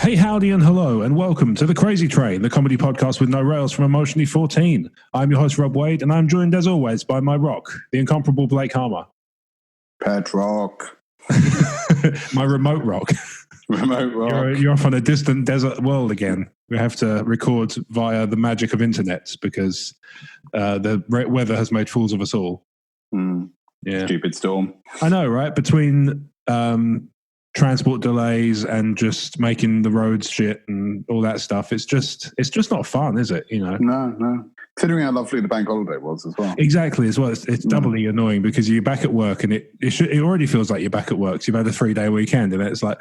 Hey, howdy and hello, and welcome to The Crazy Train, the comedy podcast with no rails from Emotionally 14. I'm your host, Rob Wade, and I'm joined as always by my rock, the incomparable Blake Harmer. Pet rock. My remote rock. Remote rock. You're off on a distant desert world again. We have to record via the magic of internet because the weather has made fools of us all. Yeah. Stupid storm. I know, right? Between transport delays and just making the roads shit and all that stuff, it's just not fun, is it? You know? No. Considering how lovely the bank holiday was as well. Exactly, as well. It's doubly annoying because you're back at work and it already feels like you're back at work. So you've had a 3-day weekend and it's like...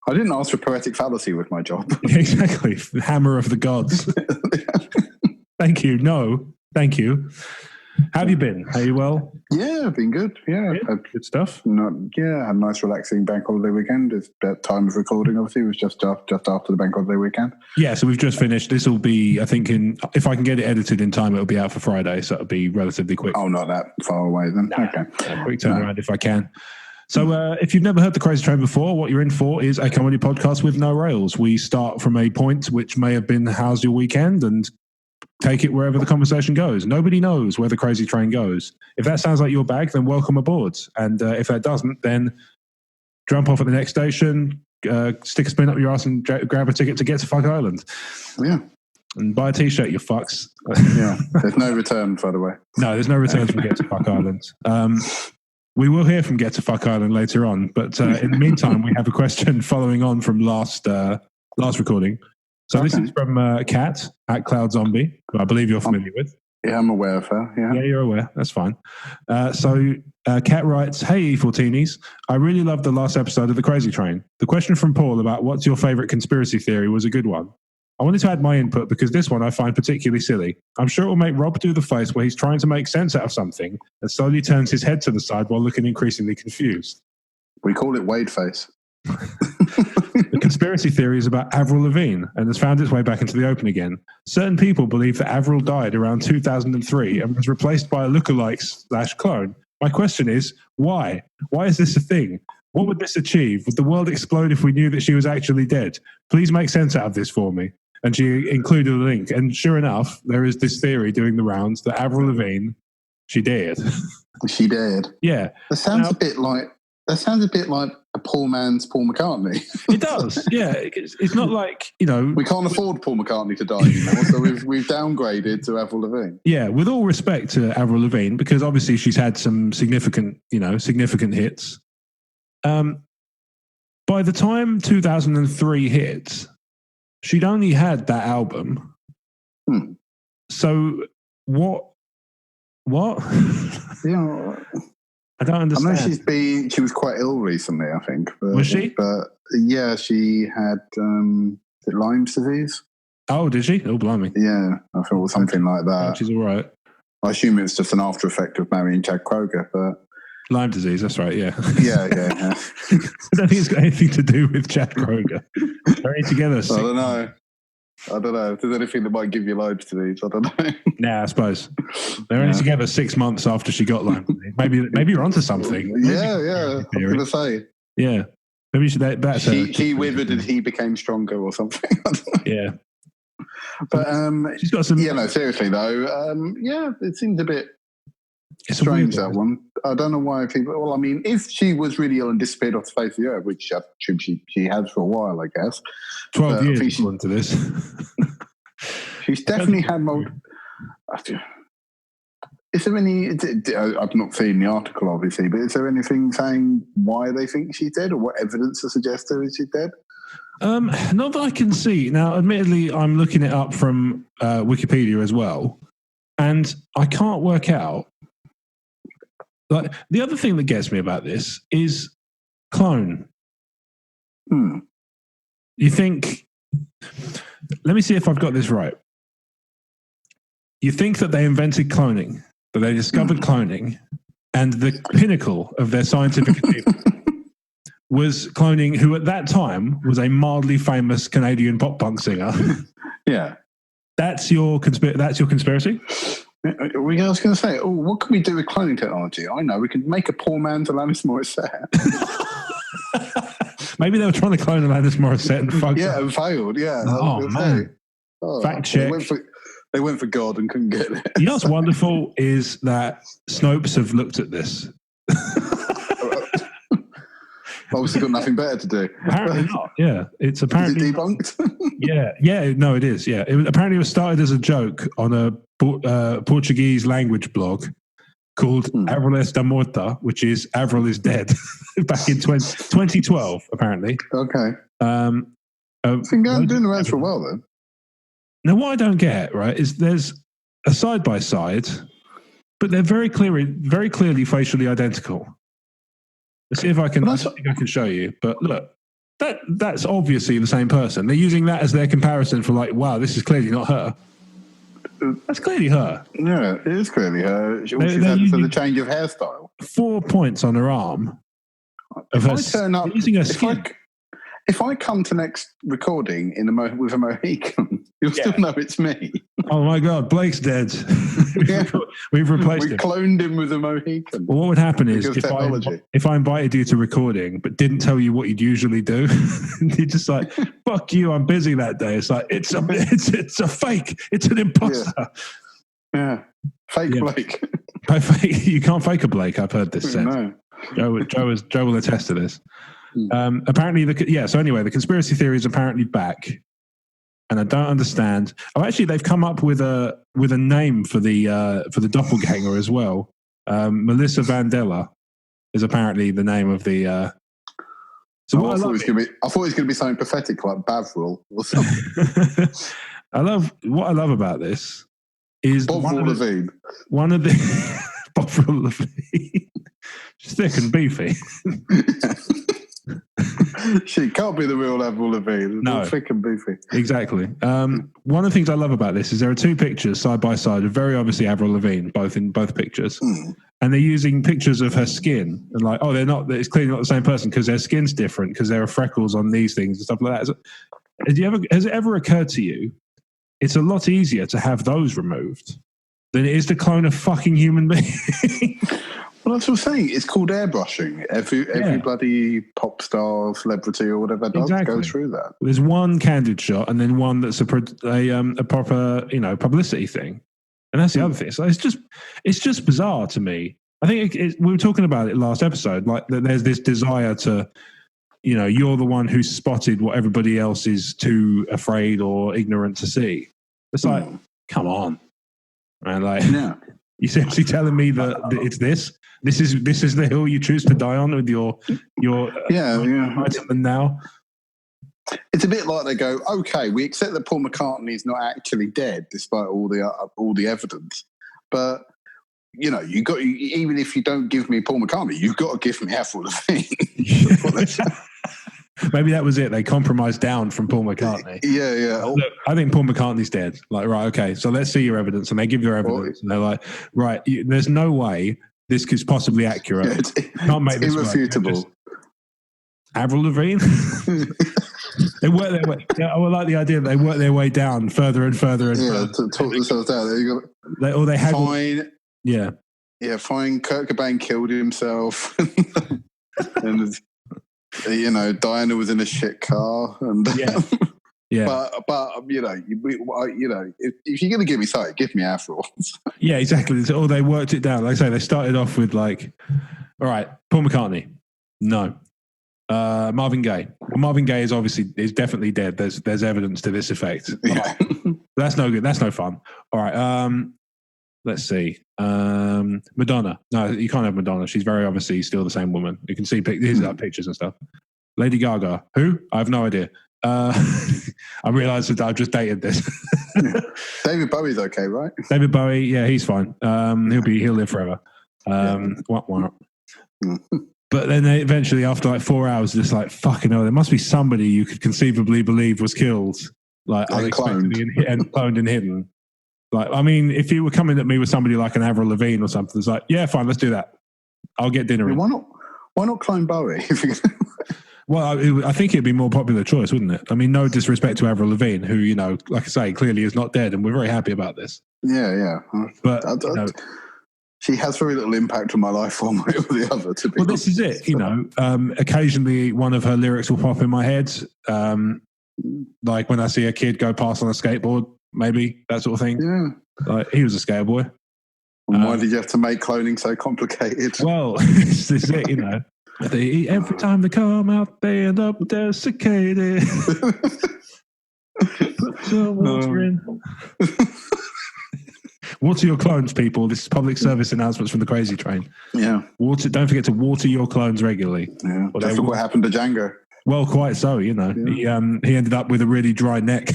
I didn't ask for poetic fallacy with my job. Exactly. Hammer of the gods. Thank you. No, thank you. How have you been? Are you well? Yeah, I've been good. Yeah. Good stuff. Had a nice relaxing bank holiday weekend. It's that time of recording, obviously. It was just after the bank holiday weekend. Yeah, so we've just finished. This will be, I think, if I can get it edited in time, it'll be out for Friday, so it'll be relatively quick. Oh, not that far away then. Nah, okay. Quick turnaround if I can. So if you've never heard The Crazy Train before, what you're in for is a comedy podcast with no rails. We start from a point which may have been how's your weekend and take it wherever the conversation goes. Nobody knows where The Crazy Train goes. If that sounds like your bag, then welcome aboard. And if that doesn't, then jump off at the next station, stick a spin up your ass and grab a ticket to Get to Fuck Island. Yeah. And buy a T-shirt, you fucks. Yeah. There's no return, by the way. No, there's no return from Get to Fuck Island. We will hear from Get to Fuck Island later on. But in the meantime, we have a question following on from last recording. So this is from Kat at Cloud Zombie, who I believe you're familiar with. Yeah, I'm aware of her. Yeah, you're aware. That's fine. So Kat writes, "Hey, E14ies, I really loved the last episode of The Crazy Train. The question from Paul about what's your favourite conspiracy theory was a good one. I wanted to add my input because this one I find particularly silly. I'm sure it will make Rob do the face where he's trying to make sense out of something and slowly turns his head to the side while looking increasingly confused. We call it Wade face." The conspiracy theory is about Avril Lavigne and has found its way back into the open again. Certain people believe that Avril died around 2003 and was replaced by a lookalike/clone. My question is, why? Why is this a thing? What would this achieve? Would the world explode if we knew that she was actually dead? Please make sense out of this for me. And she included a link. And sure enough, there is this theory doing the rounds that Avril Lavigne, she did. She did? Yeah. That sounds a bit like a poor man's Paul McCartney. It does, yeah. It's not like, you know... We can't afford Paul McCartney to die anymore, so we've downgraded to Avril Lavigne. Yeah, with all respect to Avril Lavigne, because obviously she's had some significant hits. By the time 2003 hit, she'd only had that album. So what? Yeah... I don't understand. I know she was quite ill recently, I think. Was she? But yeah, she had Lyme's disease. Oh, did she? Oh, blimey. Yeah, I thought it was something like that. She's all right. I assume it's just an after effect of marrying Chad Kroeger, but... Lyme disease, that's right, yeah. Yeah. I don't think it's got anything to do with Chad Kroeger. They're only together. I don't know if there's anything that might give you Lyme disease. I don't know. Nah, I suppose. They're only together 6 months after she got Lyme disease. Maybe you're onto something. Yeah. I was going to say. Yeah. Maybe he withered and he became stronger or something. Yeah. But she's got some... seriously though, it seems a bit strange, that one. I don't know why people... Well, I mean, if she was really ill and disappeared off the face of the earth, which I assume she has for a while, I guess. 12 years into this. She's definitely had more... Is there any... I've not seen the article, obviously, but is there anything saying why they think she's dead or what evidence to suggest that she's dead? Not that I can see. Now, admittedly, I'm looking it up from Wikipedia as well, and I can't work out. Like, the other thing that gets me about this is clone. You think... Let me see if I've got this right. You think that they invented cloning, that they discovered cloning, and the pinnacle of their scientific achievement was cloning who at that time was a mildly famous Canadian pop punk singer. Yeah. That's your conspiracy? I was going to say, what can we do with cloning technology? I know, we can make a poor man's Alanis Morissette. Maybe they were trying to clone Alanis Morissette and fucked up. And failed. Yeah. Oh man. Fact check. They went for God and couldn't get it. You know what's wonderful is that Snopes have looked at this. Obviously got nothing better to do. Apparently not. Yeah, it's apparently is it debunked. yeah. No, it is. Yeah, apparently it was started as a joke on a Portuguese language blog called Avril está morta, which is Avril is dead, back in 2012. Apparently. Okay. It's been doing around for a while then. Now, what I don't get, right, is there's a side by side, but they're very clearly facially identical. Let's see if I can show you. But look, that's obviously the same person. They're using that as their comparison for like, wow, this is clearly not her. That's clearly her. Yeah, it is clearly her. She's had for the change of hairstyle. 4 points on her arm. Using her skin. If I come to next recording with a Mohican, you'll still know it's me. Oh my God, Blake's dead. We've replaced him. We cloned him with a Mohican. Well, what would happen is if I invited you to recording but didn't tell you what you'd usually do, you're just like, fuck you, I'm busy that day. It's like, it's a fake. It's an imposter. Yeah. Fake Blake. You can't fake a Blake, I've heard this said. No. Joe will attest to this. Apparently, so anyway, the conspiracy theory is apparently back, and I don't understand. Oh, actually, they've come up with a name for the doppelganger as well. Melissa Vandella is apparently the name of the. I thought it was going to be something pathetic like Bavril or something. What I love about this is Avril Lavigne. One of the Avril Lavigne, she's thick and beefy. She can't be the real Avril Lavigne. No, thick and beefy. Exactly. One of the things I love about this is there are two pictures side by side of very obviously Avril Lavigne, both pictures, and they're using pictures of her skin and like, they're not. It's clearly not the same person because their skin's different because there are freckles on these things and stuff like that. Has it ever occurred to you? It's a lot easier to have those removed than it is to clone a fucking human being. Well, that's what I'm saysaying. It's called airbrushing. Every bloody pop star, celebrity, or whatever does go through that. There's one candid shot, and then one that's a proper, publicity thing, and that's the other thing. So it's just bizarre to me. I think we were talking about it last episode. Like that, there's this desire to, you're the one who's spotted what everybody else is too afraid or ignorant to see. It's like, come on, man. Like, you're seriously telling me that it's this. This is the hill you choose to die on with your item now. It's a bit like they go, okay, we accept that Paul McCartney's not actually dead despite all the evidence, but even if you don't give me Paul McCartney, you've got to give me Avril Lavigne. Maybe that was it. They compromised down from Paul McCartney. Yeah. Look, I think Paul McCartney's dead. Like, right, okay, so let's see your evidence. And they give their evidence. And they're like, right, there's no way this is possibly accurate. Can't make this irrefutable. Avril Lavigne? They work their way. I would like the idea that they work their way down further and further and further. To talk themselves down. They had fine. Yeah. Yeah, fine. Kurt Cobain killed himself. And Diana was in a shit car, and yeah. But if you're going to give me something, give me Avril. Yeah, exactly. Or they worked it down. Like I say, they started off with like, all right, Paul McCartney, no. Marvin Gaye. Well, Marvin Gaye is definitely dead. There's evidence to this effect. Yeah. That's no good. That's no fun. All right. Let's see. Madonna. No, you can't have Madonna. She's very obviously still the same woman. You can see pictures and stuff. Lady Gaga. Who? I have no idea. I realised that I've just dated this. David Bowie's okay, right? David Bowie, yeah, he's fine. He'll live forever. What? But then they eventually, after like 4 hours, just like, fucking hell, there must be somebody you could conceivably believe was killed, like unexpectedly and cloned and hidden. Like, I mean, if you were coming at me with somebody like an Avril Lavigne or something, it's like, yeah, fine, let's do that. I'll get dinner in. Why not clone Bowie? Well, I think it'd be a more popular choice, wouldn't it? I mean, no disrespect to Avril Lavigne, who, like I say, clearly is not dead, and we're very happy about this. Yeah. But she has very little impact on my life one way or the other, to be honest. This is it, occasionally one of her lyrics will pop in my head, like when I see a kid go past on a skateboard, maybe, that sort of thing. Yeah. Like, he was a skater boy. And why did you have to make cloning so complicated? Well, this is it, every time they come out, they end up desiccated. Put some water in. Water your clones, people. This is public service announcements from the Crazy Train. Yeah. Don't forget to water your clones regularly. Yeah. Just look what happened to Django. Well, quite so, Yeah. He ended up with a really dry neck.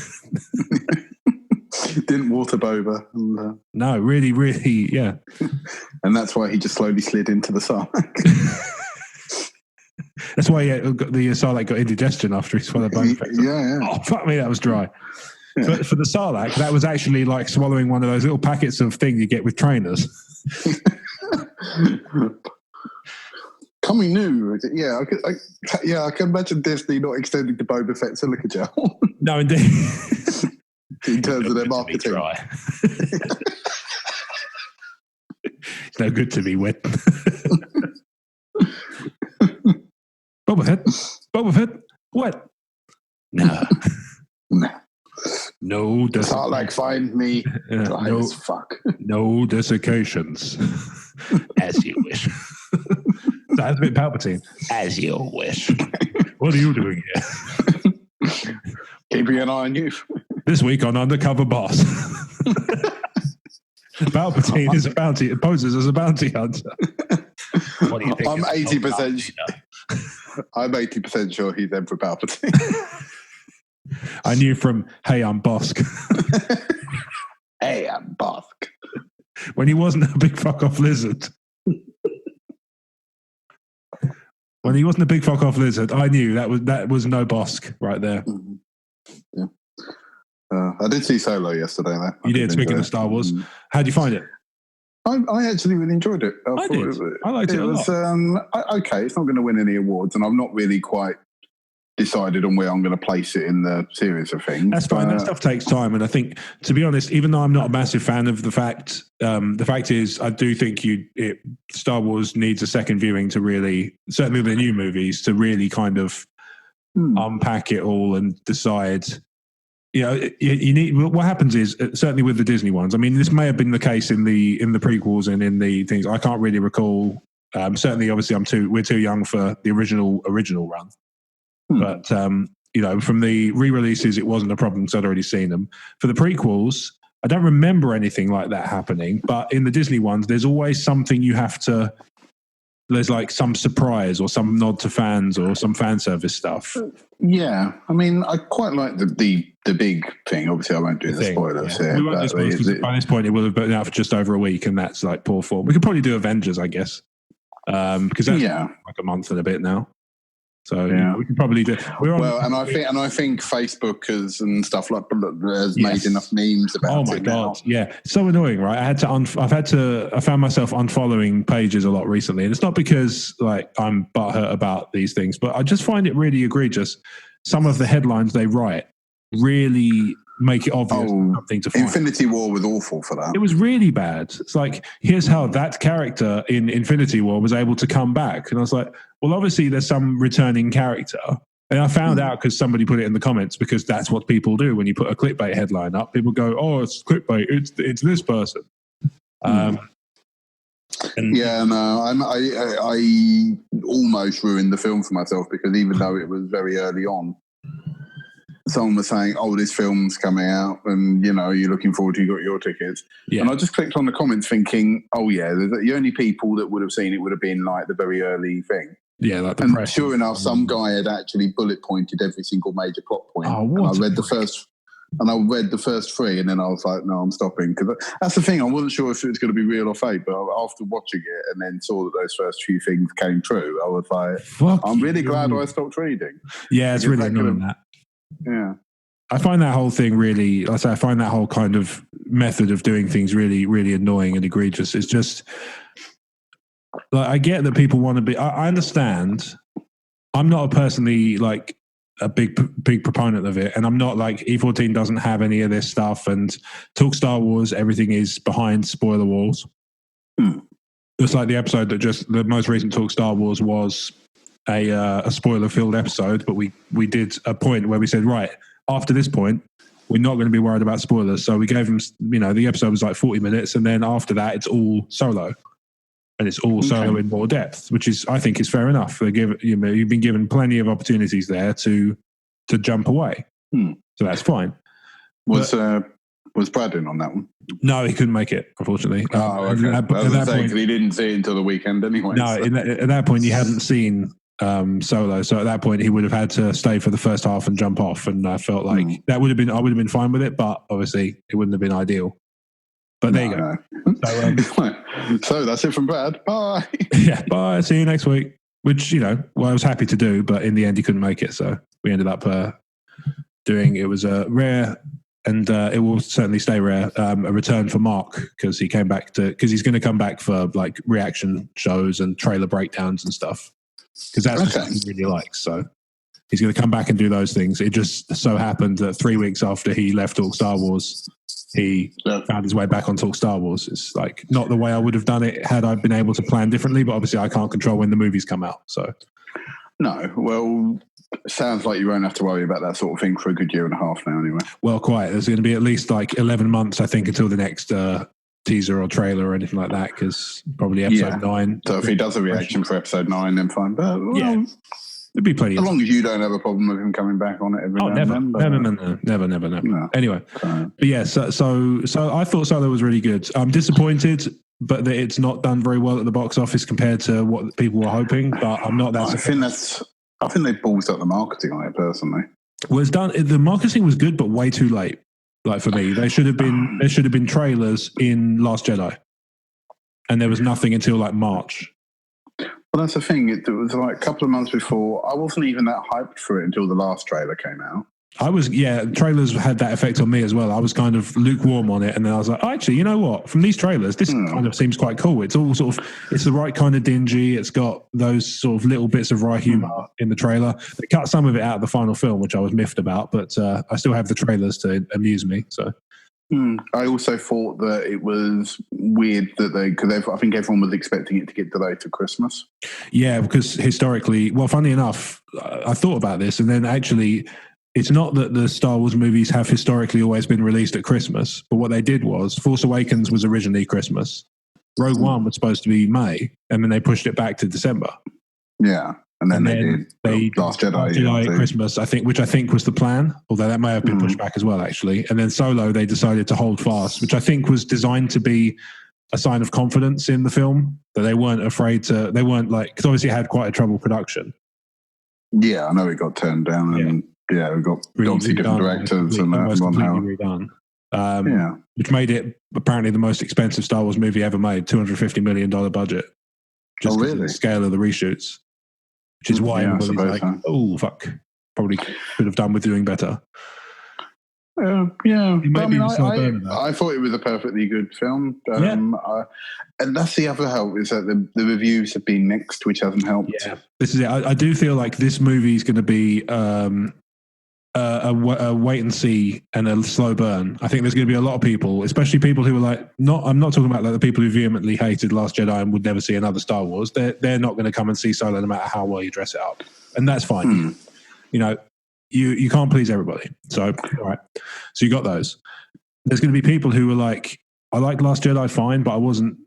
Didn't water Boba. And, no, really, really, yeah. And that's why he just slowly slid into the Sarlacc. That's why the Sarlacc got indigestion after he swallowed bone fat. Yeah. Oh, fuck me, that was dry. Yeah. For the Sarlacc, that was actually like swallowing one of those little packets of thing you get with trainers. Coming new. Yeah, I can imagine Disney not extending the Boba Fett silica gel. No, indeed. In terms of their marketing. It's no good to be wet. Boba Fett, what? No. No desiccations. Sarlacc, find me dry as fuck. No desiccations. As you wish. That's a bit Palpatine. As you wish. What are you doing here? Keeping an eye on you. This week on Undercover Boss. Palpatine is poses as a bounty hunter. What do you think? I'm 80%. I'm 80% sure he's Emperor Palpatine. I knew from Hey, I'm Bosk. Hey, I'm Bosk. When he wasn't a big fuck off lizard. When he wasn't a big fuck off lizard, I knew that was no Bosk right there. Mm-hmm. Yeah. I did see Solo yesterday, though. You did, speaking of Star Wars. How'd you find it? I actually really enjoyed it. I did. I liked it a lot. Okay, it's not going to win any awards, and I'm not really quite decided on where I'm going to place it in the series of things. That's fine. That stuff takes time, and I think, to be honest, even though I'm not a massive fan of the fact is, I do think Star Wars needs a second viewing to really, certainly the new movies, to really kind of unpack it all and decide. You need. What happens is, certainly with the Disney ones. I mean, this may have been the case in the prequels and in the things. I can't really recall. Certainly, obviously, we're too young for the original run. But from the re-releases, it wasn't a problem because I'd already seen them. For the prequels, I don't remember anything like that happening. But in the Disney ones, there's always something you have to. There's like some surprise or some nod to fans or some fan service stuff. Yeah, I mean, I quite like the big thing. Obviously, I won't do the spoilers here. We won't do spoilers because by this point it will have been out for just over a week, and that's like poor form. We could probably do Avengers, I guess, because that's like a month and a bit now. So we can probably do. And I think Facebook and stuff like has made enough memes about it. Oh my god, yeah, it's so annoying, right? I found myself unfollowing pages a lot recently, and it's not because like I'm butthurt about these things, but I just find it really egregious. Some of the headlines they write really make it obvious something to find. Infinity War was awful for that. It was really bad. It's like, here's how that character in Infinity War was able to come back. And I was like, well, obviously there's some returning character. And I found out because somebody put it in the comments, because that's what people do when you put a clickbait headline up. People go, oh, it's clickbait. It's this person. I almost ruined the film for myself because even though it was very early on, someone was saying, oh, this film's coming out and, you're looking forward to, you got your tickets. Yeah. And I just clicked on the comments thinking, oh, yeah, the only people that would have seen it would have been like the very early thing. Yeah, like the and press. Sure enough, some guy had actually bullet pointed every single major plot point. Oh, and I read the first three, and then I was like, no, I'm stopping. Because that's the thing, I wasn't sure if it was going to be real or fake, but after watching it and then saw that those first few things came true, I was like, I'm really glad I stopped reading. Yeah, it's really annoying that. Yeah. I find that whole thing really, I find that whole kind of method of doing things really, really annoying and egregious. It's just, like, I get that people want to be, I understand. I'm not personally like a big proponent of it. And I'm not like, E14 doesn't have any of this stuff, and Talk Star Wars, everything is behind spoiler walls. It's like the episode that the most recent Talk Star Wars was a spoiler-filled episode, but we did a point where we said, right, after this point, we're not going to be worried about spoilers. So we gave them, the episode was like 40 minutes, and then after that, it's all solo. And it's all solo in more depth, which is, I think, is fair enough. You've been given plenty of opportunities there to jump away. So that's fine. Was Brad in on that one? No, he couldn't make it, unfortunately. Okay. At that point, he didn't see it until the weekend anyway. No, so. At that point, he hadn't seen Solo, so at that point, he would have had to stay for the first half and jump off. And I felt like I would have been fine with it, but obviously, it wouldn't have been ideal. But there you go. So that's it from Brad. Bye. Yeah, bye. See you next week. Which, I was happy to do, but in the end, he couldn't make it. So we ended up doing, it was a rare, and it will certainly stay rare, a return for Mark, because he's going to come back for like reaction shows and trailer breakdowns and stuff. Because that's what he really likes. So he's going to come back and do those things. It just so happened that 3 weeks after he left Talk Star Wars, he found his way back on Talk Star Wars. It's like not the way I would have done it had I been able to plan differently, but obviously I can't control when the movies come out. So no, well, sounds like you won't have to worry about that sort of thing for a good year and a half now anyway. Well, quite. There's going to be at least like 11 months, I think, until the next teaser or trailer or anything like that, because probably episode 9. So if he does a reaction for episode 9, then fine. But there'd be plenty. As long as you don't have a problem with him coming back on it every now and then. Never. No. Anyway, but yeah. So I thought Solo was really good. I'm disappointed, but that it's not done very well at the box office compared to what people were hoping. But I'm not that. I think they ballsed up the marketing on it personally. Well, it's done. The marketing was good, but way too late. Like for me, there should have been trailers in Last Jedi, and there was nothing until like March. Well, that's the thing. It was like a couple of months before. I wasn't even that hyped for it until the last trailer came out. Trailers had that effect on me as well. I was kind of lukewarm on it, and then I was like, actually, you know what? From these trailers, this kind of seems quite cool. It's all it's the right kind of dingy. It's got those sort of little bits of wry humor in the trailer. They cut some of it out of the final film, which I was miffed about, but I still have the trailers to amuse me. So. I also thought that it was weird that I think everyone was expecting it to get delayed to Christmas. Yeah, because historically, well, funny enough, I thought about this, and then actually, it's not that the Star Wars movies have historically always been released at Christmas, but what they did was Force Awakens was originally Christmas. Rogue One was supposed to be May, and then they pushed it back to December. Yeah. And then they did Last Jedi at Christmas, which I think was the plan, although that may have been pushed back as well, actually. And then Solo, they decided to hold fast, which I think was designed to be a sign of confidence in the film, that they weren't afraid to, because obviously it had quite a troubled production. Yeah, I know it got turned down, and we got obviously different directors and completely redone. Which made it apparently the most expensive Star Wars movie ever made, $250 million budget. Just because of the scale of the reshoots. Which is why everybody's like, oh, fuck. Probably could have done with doing better. I thought it was a perfectly good film. And that's the other help, is that the reviews have been mixed, which hasn't helped. Yeah, this is it. I do feel like this movie is going to be a wait and see and a slow burn. I think there's going to be a lot of people, especially people who are like, I'm not talking about like the people who vehemently hated Last Jedi and would never see another Star Wars. They're not going to come and see Solo no matter how well you dress it up, and that's fine. You can't please everybody. So all right, so you got those. There's going to be people who are like, I liked Last Jedi fine, but I wasn't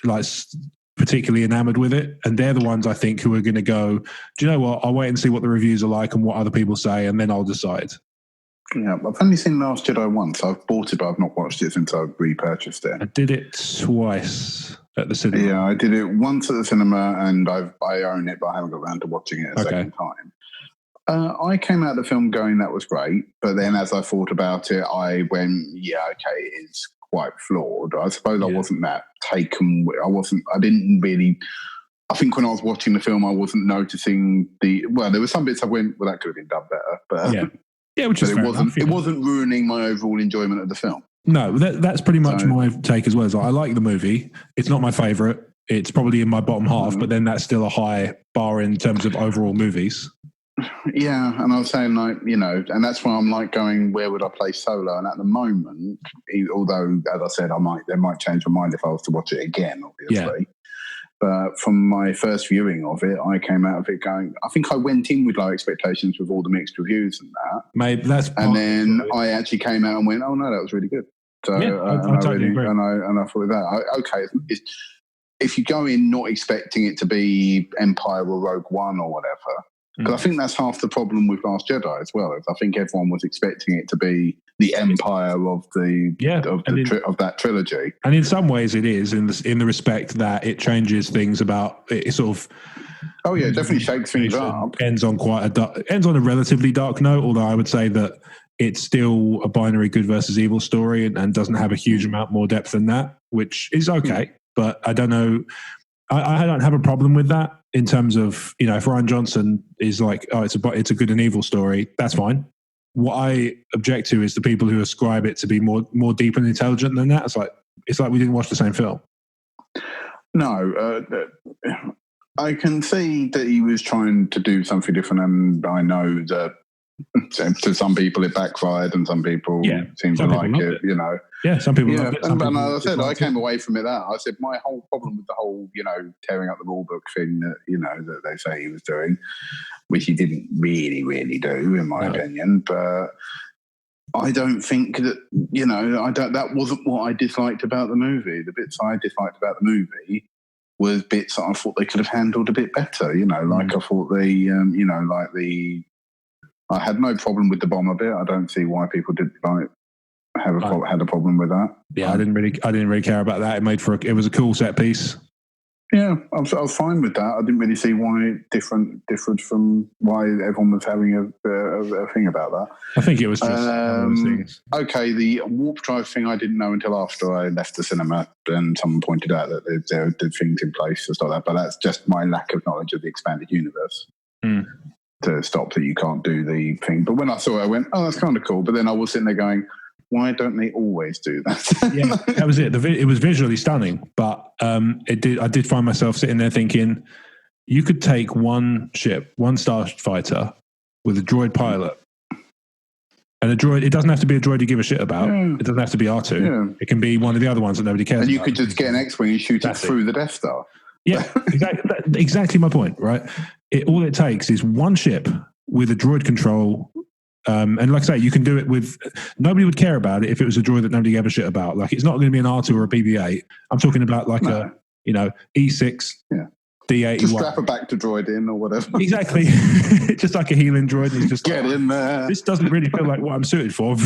like particularly enamored with it, and they're the ones I think who are going to go, do you know what, I'll wait and see what the reviews are like and what other people say, and then I'll decide. Yeah, I've only seen Last Jedi once. I've bought it, but I've not watched it since I've repurchased it. I did it twice at the cinema. Yeah, I did it once at the cinema, and I own it, but I haven't got around to watching it a second time. I came out of the film going, that was great, but then as I thought about it, I went, it's quite flawed. I suppose I wasn't that taken. I didn't really. I think when I was watching the film, I wasn't noticing there were some bits I went, well, that could have been done better. But which is fair enough, it wasn't ruining my overall enjoyment of the film. No, that's pretty much my take as well. I like the movie. It's not my favourite. It's probably in my bottom half, but then that's still a high bar in terms of overall movies. Yeah, and I was saying, and that's why I'm like going, where would I play Solo? And at the moment, although, as I said, they might change my mind if I was to watch it again, obviously. But from my first viewing of it, I came out of it going, I think I went in with low expectations with all the mixed reviews and that. Maybe that's and then I actually came out and went, oh no, that was really good. So yeah, I totally agree. And I thought that, if you go in not expecting it to be Empire or Rogue One or whatever, because I think that's half the problem with Last Jedi as well. I think everyone was expecting it to be the Empire of that trilogy. And in some ways, it is in the respect that it changes things about it. Sort of. Oh yeah, it definitely shakes things up. Ends on a relatively dark note. Although I would say that it's still a binary good versus evil story, and doesn't have a huge amount more depth than that, which is okay. But I don't know. I don't have a problem with that in terms of, if Rian Johnson is like, oh, it's a good and evil story, that's fine. What I object to is the people who ascribe it to be more deep and intelligent than that. It's like we didn't watch the same film. No, I can see that he was trying to do something different, and I know that to some people it backfired, and some people seem to like it. Yeah, some people love it. And I said I came away from it that I said my whole problem with the whole tearing up the rule book thing that they say he was doing, which he didn't really do in my opinion, but I don't think that that wasn't what I disliked about the movie. The bits I disliked about the movie was bits that I thought they could have handled a bit better. Like I thought I had no problem with the bomber bit. I don't see why people did had a problem with that. Yeah, I didn't really care about that. It was a cool set piece. Yeah, I was fine with that. I didn't really see why it differed from why everyone was having a thing about that. I think it was just one of those things. Okay, the warp drive thing I didn't know until after I left the cinema, and someone pointed out that there are things in place and stuff like that. But that's just my lack of knowledge of the expanded universe. To stop that you can't do the thing. But when I saw it, I went, oh, that's kind of cool. But then I was sitting there going, why don't they always do that? Yeah, that was it. It was visually stunning, but I did find myself sitting there thinking, you could take one ship, one starfighter with a droid pilot, and a droid. It doesn't have to be a droid you give a shit about. Yeah. It doesn't have to be R2. Yeah. It can be one of the other ones that nobody cares about. And you could just get an X-wing and shoot it through the Death Star. Yeah, exactly my point, right? All it takes is one ship with a droid control. And like I say, you can do it with, nobody would care about it if it was a droid that nobody gave a shit about. Like, it's not going to be an R2 or a BB-8. I'm talking about a E6, D81. Just strap a back to droid in or whatever. Exactly. Just like a healing droid. It's just get in there. This doesn't really feel like what I'm suited for.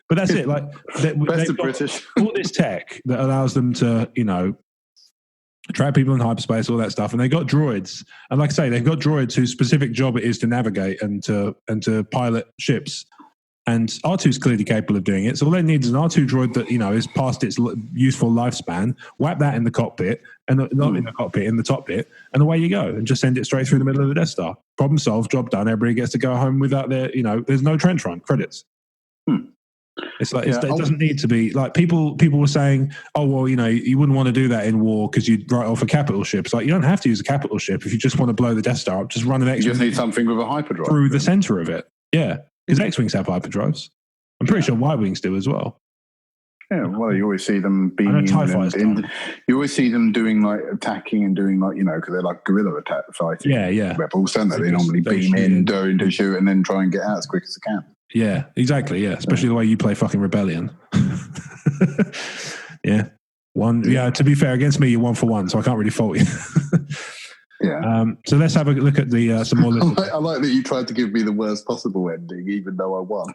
But that's it. Like, Best of British. All this tech that allows them to, track people in hyperspace, all that stuff, and they got droids. And like I say, they've got droids whose specific job it is to navigate and to pilot ships. And R2 is clearly capable of doing it. So all they need is an R2 droid that is past its useful lifespan. Whap that in the cockpit, and not in the cockpit, in the top bit, and away you go. And just send it straight through the middle of the Death Star. Problem solved, job done. Everybody gets to go home without their. There's no trench run credits. It's like it doesn't need to be like people were saying, oh well, you wouldn't want to do that in war because you'd write off a capital ship. It's like, you don't have to use a capital ship if you just want to blow the Death Star up. Just run an X-wing. You just need something with a hyperdrive through the center of it. Yeah, because X-wings have hyperdrives. I'm pretty sure Y-wings do as well. Yeah, well, you always see them beaming you always see them doing like attacking and doing like because they're like guerrilla attack fighting. Yeah. Rebels, don't they? They normally beam in, doing to shoot, and then try and get out as quick as they can. Yeah, exactly. Yeah, especially the way you play fucking Rebellion. Yeah, to be fair, against me, you're 1 for 1, so I can't really fault you. Yeah. So let's have a look at the some more. I like that you tried to give me the worst possible ending, even though I won.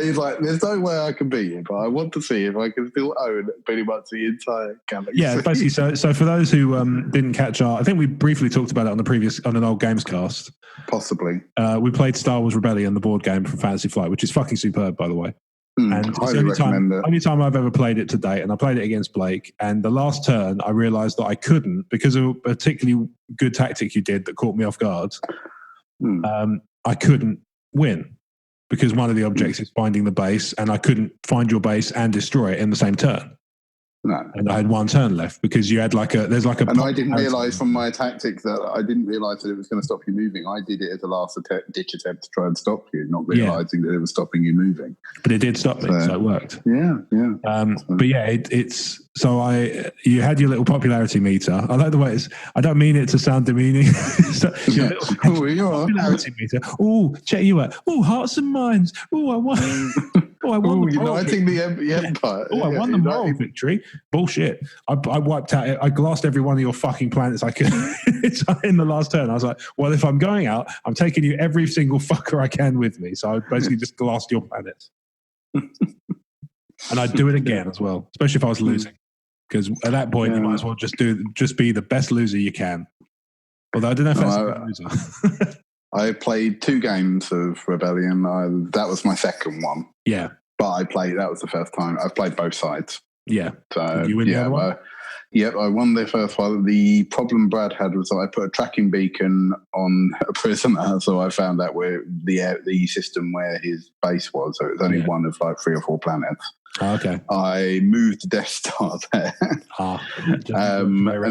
He's like, there's no way I can beat you, but I want to see if I can still own pretty much the entire galaxy. Yeah, basically. So for those who didn't catch I think we briefly talked about it on an old games cast. Possibly. We played Star Wars Rebellion, the board game from Fantasy Flight, which is fucking superb, by the way. And it's the only time I've ever played it to date, and I played it against Blake. And the last turn, I realised that I couldn't, because of a particularly good tactic you did that caught me off guard. I couldn't win because one of the objects is finding the base, and I couldn't find your base and destroy it in the same turn. No. And I had one turn left because you had there's like a. And I didn't realise from my tactic that it was going to stop you moving. I did it as a last ditch attempt to try and stop you, not realising that it was stopping you moving. But it did stop me, so it worked. Yeah. But yeah, it's so you had your little popularity meter. I like the way I don't mean it to sound demeaning. Popularity meter. Oh, check you out. Oh, hearts and minds. Oh, I won. I won uniting the empire. I won the moral victory. Bullshit. I wiped out. I glassed every one of your fucking planets I could in the last turn. I was like, well, if I'm going out, I'm taking you every single fucker I can with me. So I basically just glassed your planets. And I'd do it again as well, especially if I was losing. Because at that point, you might as well just be the best loser you can. Although I don't know if that's a good loser. I played 2 games of Rebellion. That was my second one. Yeah. But that was the first time. I've played both sides. Yeah. So, did you win the other one? I won the first one. The problem Brad had was I put a tracking beacon on a prisoner, so I found out where the system where his base was. So it was only one of 3 or 4 planets. Oh, okay. I moved the Death Star there. And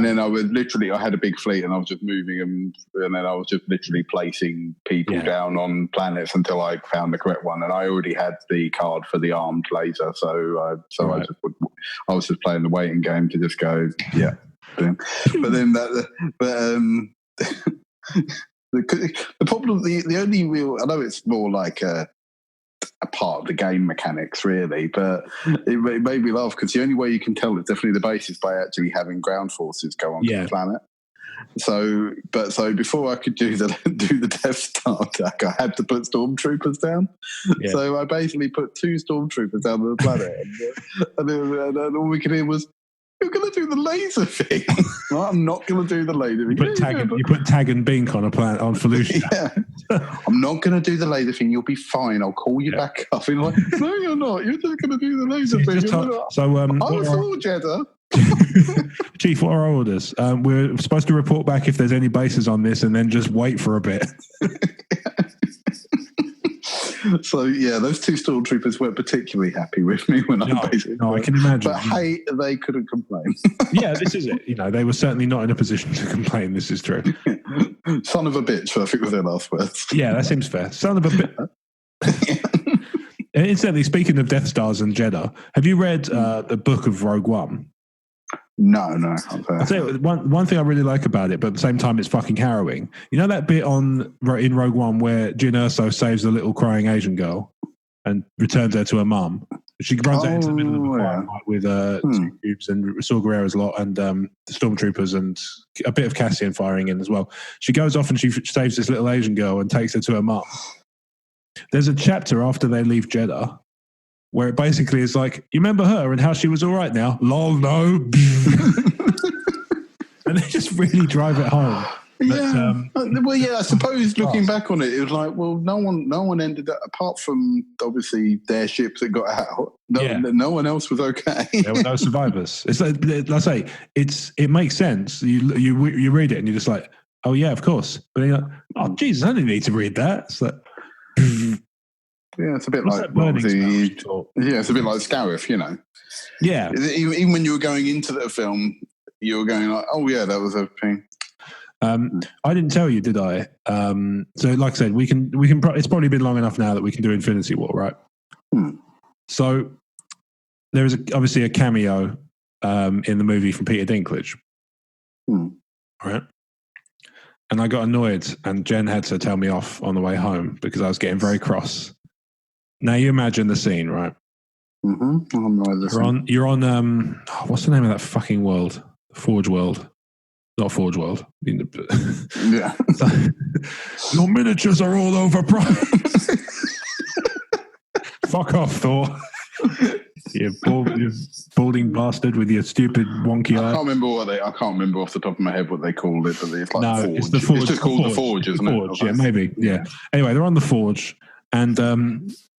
then I had a big fleet and I was just moving them, and then I was just literally placing people down on planets until I found the correct one. And I already had the card for the armed laser, so I was just playing the waiting game to just go, But then the problem, the only real, I know it's more like a part of the game mechanics, really, but it made me laugh because the only way you can tell it's definitely the base is by actually having ground forces go onto the planet. So before I could do the Death Star attack, I had to put stormtroopers down. Yeah. So I basically put 2 stormtroopers down on the planet, and then all we could hear was, "You're going to do the laser thing." Well, I'm not going to do the laser thing. You put Tag and Bink on a planet on Felucia. I'm not going to do the laser thing. You'll be fine. I'll call you back up. And like, no, you're not. You're just going to do the laser thing. I'm full, Jeddah. Chief, what are our orders? We're supposed to report back if there's any bases on this, and then just wait for a bit. So those 2 stormtroopers weren't particularly happy with me when I basically. No, I can imagine. But hey, they couldn't complain. Yeah, this is it. They were certainly not in a position to complain. This is true. Son of a bitch, I think was their last words. Yeah, that seems fair. Son of a bitch. Incidentally, speaking of Death Stars and Jeddah, have you read the book of Rogue One? No. I'll tell you, one thing I really like about it, but at the same time it's fucking harrowing. You know that bit in Rogue One where Jyn Erso saves the little crying Asian girl and returns her to her mum? She runs out into the middle of the firefight with Tubes and Saw Gerrera's lot and the stormtroopers and a bit of Cassian firing in as well. She goes off and she saves this little Asian girl and takes her to her mum. There's a chapter after they leave Jeddah where it basically is like, you remember her and how she was all right now? Lol, no. And they just really drive it home. I suppose looking back on it, it was like, well, no one ended up, apart from obviously their ships that got out. No one else was okay. There were no survivors. It's like I say, it makes sense. You read it and you're just like, oh yeah, of course. But then you're like, oh Jesus, I didn't need to read that. It's like. Yeah, it's a bit like it's a bit like Scarif, Yeah. Even when you were going into the film, you were going like, oh yeah, that was a thing. I didn't tell you, did I? So, like I said, we can. It's probably been long enough now that we can do Infinity War, right? So there is obviously a cameo in the movie from Peter Dinklage, right? And I got annoyed, and Jen had to tell me off on the way home because I was getting very cross. Now you imagine the scene, right? Mm-hmm. You're on what's the name of that fucking world? Forge World. Not Forge World. Yeah. Your miniatures are all overpriced. Fuck off, Thor. You balding bastard with your stupid wonky eye. I can't remember off the top of my head what they called it, but it's like no, Forge. It's the Forge. It's just called the Forge, isn't it? Forge, yeah, maybe. Yeah. Anyway, they're on the Forge, and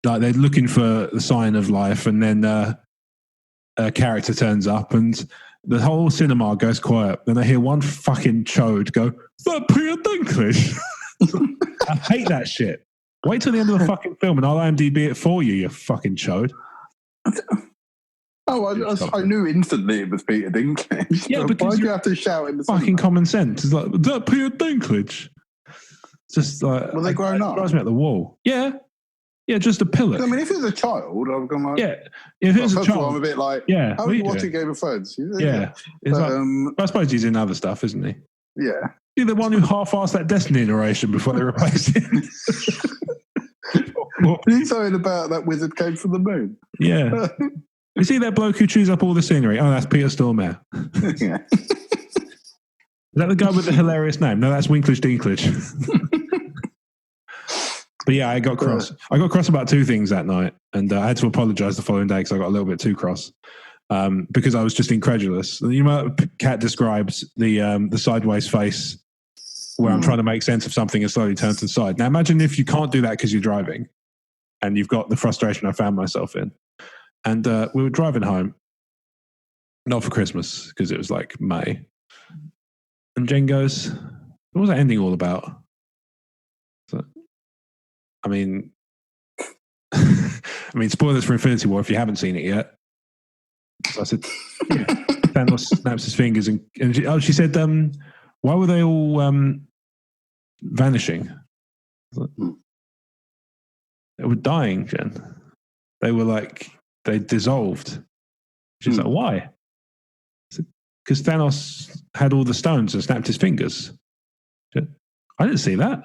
they're looking for the sign of life, and then a character turns up, and the whole cinema goes quiet. Then I hear one fucking chode go, "Is that Peter Dinklage?" I hate that shit. Wait till the end of the fucking film, and I'll IMDb it for you, you fucking chode. I knew instantly it was Peter Dinklage. Yeah, because why do you have to shout in the fucking cinema? common sense. It's like, is that Peter Dinklage? Just like, Well, they grown up. It drives me at the wall. Yeah, just a pillar. I mean, if it was a child, I've gone like, if it was a child, all, I'm a bit like, how are you watching Game of Thrones? Yeah, it's I suppose he's in other stuff, isn't he? Yeah, you're the one who half-assed that Destiny narration before they replaced him. He's saying about that wizard came from the moon. Yeah. You see that bloke who chews up all the scenery? Oh, that's Peter Stormare. Yeah. Is that the guy with the hilarious name? No, that's Winklage Dinklage. But yeah, I got cross. I got cross about two things that night, and I had to apologise the following day because I got a little bit too cross because I was just incredulous. You know, Kat describes the sideways face where I'm trying to make sense of something and slowly turn to the side. Now, imagine if you can't do that because you're driving, and you've got the frustration I found myself in. And we were driving home, not for Christmas because it was like May. And Jen goes, "What was that ending all about?" So, I mean, spoilers for Infinity War if you haven't seen it yet. So I said, yeah. Thanos snaps his fingers and she said, why were they all vanishing? They were dying, Jen. They were like, they dissolved. She's like, why? Because Thanos had all the stones and snapped his fingers. I didn't see that.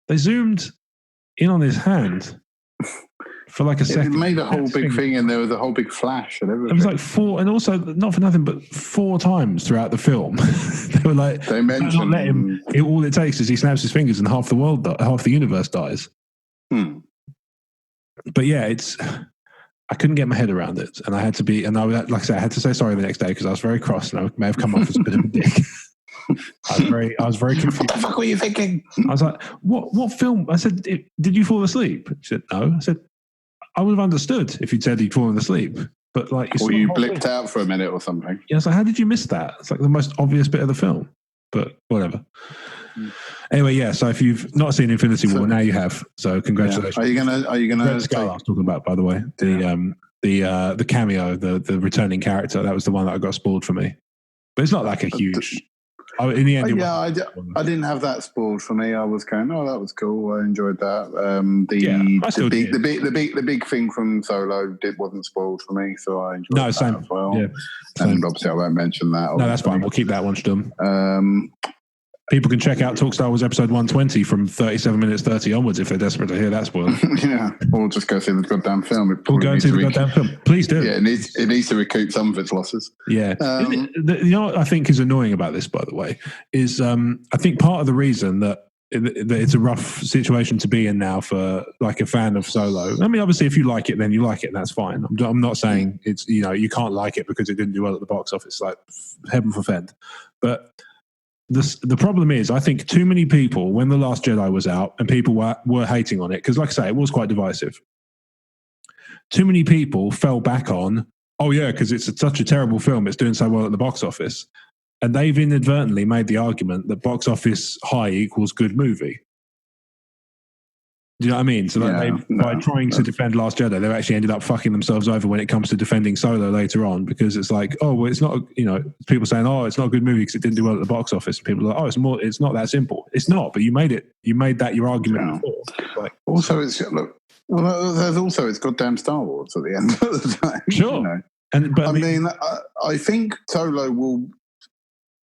They zoomed in on his hand for like a second. It made a whole big thing, and there was a whole big flash and everything. It was like 4, and also not for nothing, but 4 times throughout the film, they were like, they mentioned, not let him. All it takes is he snaps his fingers, and half the universe dies. But yeah, I couldn't get my head around it, and I had to be, and I had to say sorry the next day because I was very cross, and I may have come off as a bit of a dick. I was very confused. What the fuck were you thinking? I was like, what film? I said, did you fall asleep? She said, no. I said, I would have understood if you'd said he'd fallen asleep. But like, or you blipped out for a minute or something. Yeah, I was like, how did you miss that? It's like the most obvious bit of the film. But whatever. Anyway, yeah. So if you've not seen Infinity War, now you have. So congratulations. Yeah. Are you gonna? Red Skull I was talking about, by the way. The cameo, the returning character. That was the one that got spoiled for me. But it's not like a huge. In the end, I didn't have that spoiled for me. I was going, oh, that was cool. I enjoyed that. The big thing from Solo wasn't spoiled for me, so I enjoyed that as well. Yeah, and obviously I won't mention that. No, that's fine. We'll keep that one stum. People can check out Talk Star Wars episode 120 from 37 minutes 30 onwards if they're desperate to hear that spoiler. Yeah, or just go see the goddamn film. Or go and see the goddamn film. Please do. Yeah, it needs to recoup some of its losses. Yeah. You know what I think is annoying about this, by the way, is I think part of the reason that it's a rough situation to be in now for like a fan of Solo. I mean, obviously, if you like it, then you like it, and that's fine. I'm not saying it's, you can't like it because it didn't do well at the box office. Like, heaven forfend. But the problem is, I think too many people, when The Last Jedi was out and people were hating on it, because like I say, it was quite divisive. Too many people fell back on, oh yeah, because it's such a terrible film, it's doing so well at the box office. And they've inadvertently made the argument that box office high equals good movie. Do you know what I mean? So by trying to defend Last Jedi, they've actually ended up fucking themselves over when it comes to defending Solo later on, because it's like, oh, well, it's not, people saying, oh, it's not a good movie because it didn't do well at the box office. And people are like, oh, it's not that simple. It's not, but you made that your argument before. Like, also, it's goddamn Star Wars at the end of the time. Sure. I think Solo will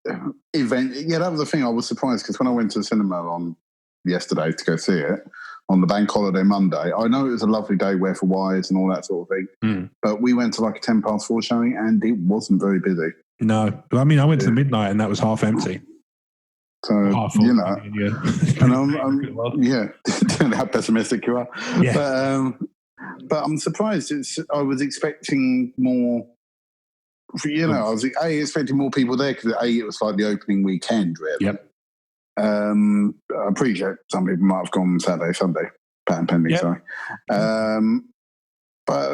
that was the thing. I was surprised because when I went to the cinema on yesterday to go see it, on the bank holiday Monday, I know it was a lovely day, wear for wires and all that sort of thing. But we went to like a 4:10 showing and it wasn't very busy. No. I mean, I went to the midnight and that was half empty. So, and how pessimistic you are. Yeah. But I'm surprised. I was expecting more, I was expecting more people there because it was like the opening weekend, really. Yep. I appreciate some people might have gone Saturday, Sunday, patent pending. Yep. Sorry, but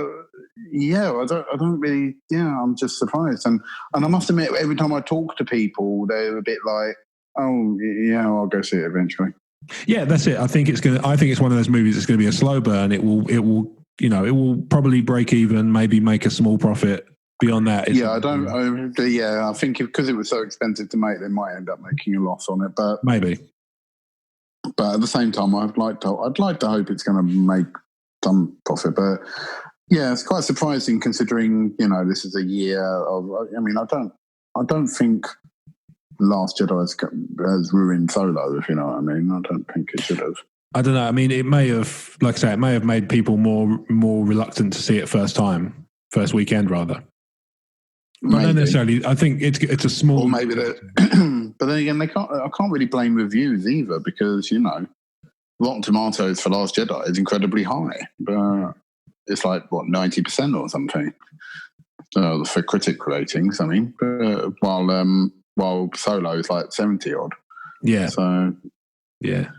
I don't really. Yeah, I'm just surprised, and I must admit, every time I talk to people, they're a bit like, "Oh, yeah, I'll go see it eventually." Yeah, that's it. I think it's one of those movies that's going to be a slow burn. It will it will probably break even, maybe make a small profit. Beyond that, I think because it was so expensive to make, they might end up making a loss on it. But maybe. But at the same time, I'd like to hope it's going to make some profit. But yeah, it's quite surprising considering this is a year of. I mean, I don't think Last Jedi has ruined Solo. If you know what I mean, I don't think it should have. I don't know. I mean, it may have, like I say, it may have made people more reluctant to see it first weekend rather. Not necessarily. I think it's a small. Or maybe that. But then again, I can't really blame reviews either because Rotten Tomatoes for Last Jedi is incredibly high, but it's like 90% or something for critic ratings. I mean, while Solo is like 70 odd. Yeah. So yeah.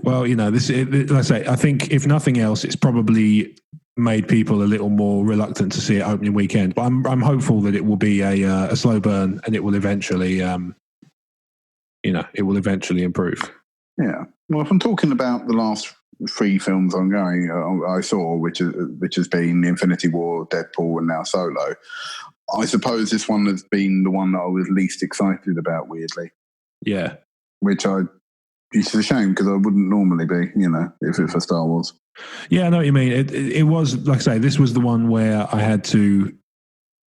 Well, like I say, I think if nothing else, it's probably made people a little more reluctant to see it opening weekend. But I'm hopeful that it will be a slow burn and it will eventually, improve. Yeah. Well, if I'm talking about the last 3 films I saw, which has been Infinity War, Deadpool, and now Solo, I suppose this one has been the one that I was least excited about, weirdly. Yeah. Which it's a shame because I wouldn't normally be, if it's for Star Wars. Yeah, I know what you mean. It was, like I say, this was the one where I had to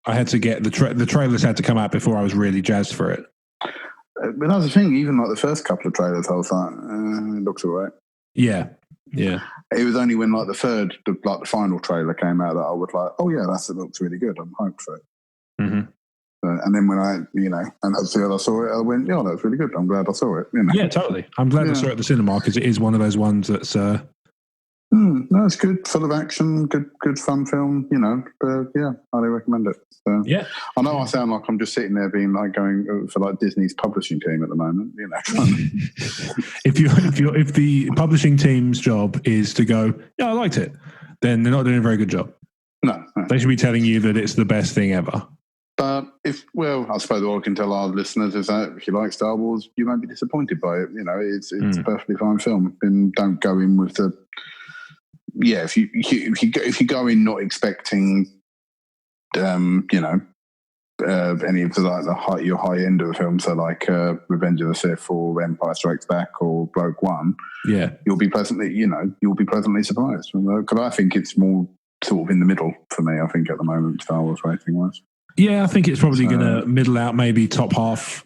get the trailers had to come out before I was really jazzed for it. But that's the thing. Even like the first couple of trailers, I was like, it looks all right. Yeah, yeah. It was only when like the final trailer came out that I was like, oh yeah, it looks really good. I'm hyped for it. Mm-hmm. And then when and obviously I saw it, I went, yeah, that's really good. I'm glad I saw it. Yeah, totally. I'm glad I saw it at the cinema because it is one of those ones that's. No, it's good, full of action, good fun film, but yeah, highly recommend it. So, yeah. I know I sound like I'm just sitting there being like going for like Disney's publishing team at the moment, If the publishing team's job is to go, yeah, I liked it, then they're not doing a very good job. No. They should be telling you that it's the best thing ever. But I suppose all I can tell our listeners is that if you like Star Wars, you won't be disappointed by it. It's a perfectly fine film, and don't go in with the. Yeah, if you go in not expecting, any of your high end of the film, so like Revenge of the Sith or Empire Strikes Back or Rogue One, yeah, you'll be pleasantly surprised. Because I think it's more sort of in the middle for me. I think at the moment, Star Wars rating wise. Yeah, I think it's probably going to middle out, maybe top half